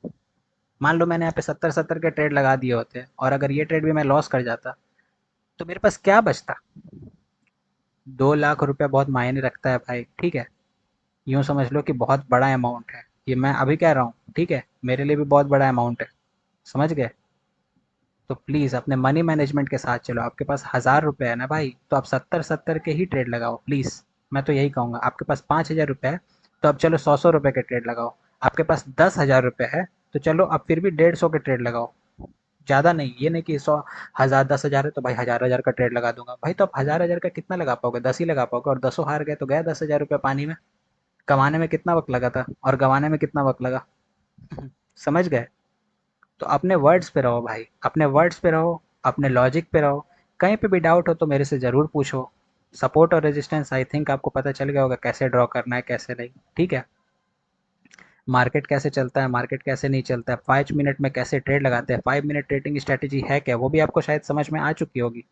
मान लो मैंने यहाँ पे 70-70 के ट्रेड लगा दिए होते, और अगर ये ट्रेड भी मैं लॉस कर जाता, तो मेरे पास क्या बचता। 2 लाख रुपया बहुत मायने रखता है भाई, ठीक है। यूँ समझ लो कि बहुत बड़ा अमाउंट है, ये मैं अभी कह रहा हूँ, ठीक है, मेरे लिए भी बहुत बड़ा अमाउंट है, समझ गए। तो प्लीज़ अपने मनी मैनेजमेंट के साथ चलो। आपके पास 1000 रुपये है ना भाई, तो आप 70-70 के ही ट्रेड लगाओ प्लीज़। मैं तो यही कहूँगा, आपके पास 5000 रुपये है तो अब चलो 100-100 रुपये के ट्रेड लगाओ। आपके पास 10 हज़ार रुपये है तो चलो अब फिर भी 150 के ट्रेड लगाओ, ज़्यादा नहीं। ये नहीं कि 100 हज़ार 10 हज़ार है तो भाई हज़ार हज़ार का ट्रेड लगा दूंगा, भाई तो आप हज़ार हज़ार का कितना लगा पाओगे, 10 ही लगा पाओगे, और 10 हार गए तो गया 10 हज़ार रुपये पानी में। कमाने में कितना वक्त लगा था और गंवाने में कितना वक्त लगा। समझ गए। तो अपने वर्ड्स पे रहो भाई, अपने वर्ड्स पे रहो, अपने लॉजिक पे रहो। कहीं पे भी डाउट हो तो मेरे से ज़रूर पूछो। सपोर्ट और रेजिस्टेंस आई थिंक आपको पता चल गया होगा कैसे ड्रॉ करना है, कैसे नहीं, ठीक है। मार्केट कैसे चलता है, मार्केट कैसे नहीं चलता है, 5 मिनट में कैसे ट्रेड लगाते हैं, 5 मिनट ट्रेडिंग स्ट्रैटेजी है क्या, वो भी आपको शायद समझ में आ चुकी होगी।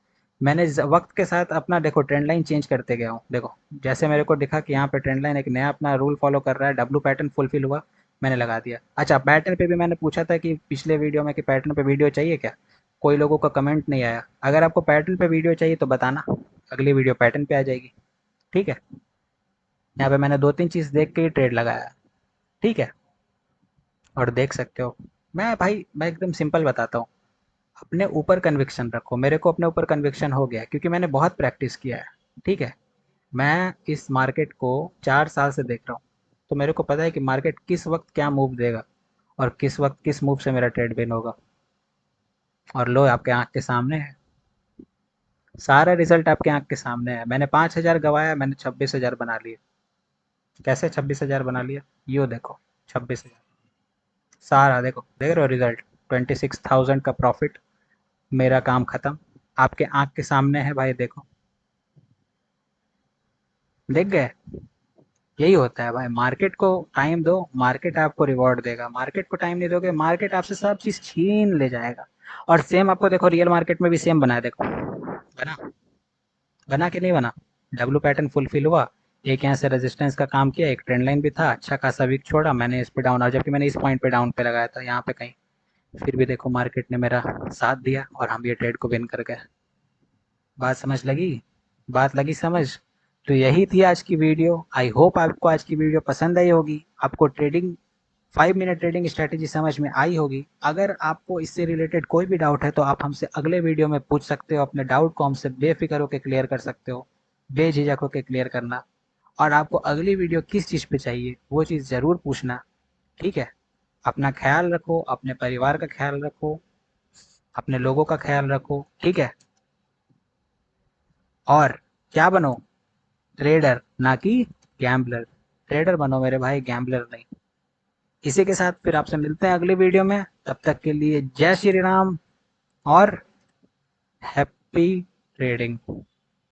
मैंने वक्त के साथ अपना देखो ट्रेंड लाइन चेंज करते गया हूँ। देखो जैसे मेरे को दिखा कि यहाँ पे ट्रेंड लाइन एक नया अपना रूल फॉलो कर रहा है, डब्लू पैटर्न फुलफिल हुआ, मैंने लगा दिया। अच्छा, पैटर्न पे भी मैंने पूछा था कि पिछले वीडियो में कि पैटर्न पे वीडियो चाहिए क्या, कोई लोगों का कमेंट नहीं आया। अगर आपको पैटर्न पे वीडियो चाहिए तो बताना, अगली वीडियो पैटर्न पे आ जाएगी, ठीक है। यहाँ पे मैंने 2-3 चीज़ देख के ही ट्रेड लगाया, ठीक है। और देख सकते हो, मैं एकदम सिंपल बताता हूँ, अपने ऊपर कन्विक्शन रखो। मेरे को अपने ऊपर कन्विक्शन हो गया क्योंकि मैंने बहुत प्रैक्टिस किया है, ठीक है। मैं इस मार्केट को 4 साल से देख रहा हूँ, तो मेरे को पता है कि मार्केट किस वक्त क्या मूव देगा और किस वक्त किस मूव से मेरा ट्रेड विन होगा। और लो आपके आंख के सामने है, सारा रिजल्ट आपके आंख के सामने है। मैंने 5000 गवाया, मैंने 26 हज़ार बना लिए। कैसे 26 हज़ार बना लिया, यो देखो, 26 हज़ार, सारा देखो, देख रहे हो रिजल्ट, 26,000 का प्रॉफिट, मेरा काम खत्म। आपके आंख के सामने है भाई, देखो, देख गए। यही होता है भाई, मार्केट को टाइम दो, मार्केट आपको रिवॉर्ड देगा। मार्केट को टाइम नहीं दोगे, मार्केट आपसे सब चीज़ छीन ले जाएगा। और सेम आपको देखो रियल मार्केट में भी सेम बना है, देखो बना, बना कि नहीं बना। डब्लू पैटर्न फुलफिल हुआ, एक यहाँ से रेजिस्टेंस का काम किया, एक ट्रेंड लाइन भी था, अच्छा खासा वीक छोड़ा मैंने इस पे डाउन, और जबकि मैंने इस पॉइंट पे डाउन पे लगाया था यहाँ पे कहीं, फिर भी देखो मार्केट ने मेरा साथ दिया और हम ये ट्रेड को विन कर गए। बात समझ लगी, बात लगी समझ। तो यही थी आज की वीडियो। आई होप आपको आज की वीडियो पसंद आई होगी, आपको ट्रेडिंग 5 मिनट ट्रेडिंग स्ट्रैटेजी समझ में आई होगी। अगर आपको इससे रिलेटेड कोई भी डाउट है तो आप हमसे अगले वीडियो में पूछ सकते हो, अपने डाउट को हमसे बेफिक्र होकर क्लियर कर सकते हो, बेझिझक होकर क्लियर करना। और आपको अगली वीडियो किस चीज़ पे चाहिए वो चीज़ ज़रूर पूछना, ठीक है? अपना ख्याल रखो, अपने परिवार का ख्याल रखो, अपने लोगों का ख्याल रखो, ठीक है? और क्या बनो? ट्रेडर, ना कि गैम्बलर। ट्रेडर बनो मेरे भाई, गैम्बलर नहीं। इसी के साथ फिर आपसे मिलते हैं अगली वीडियो में। तब तक के लिए जय श्री राम और हैप्पी ट्रेडिंग।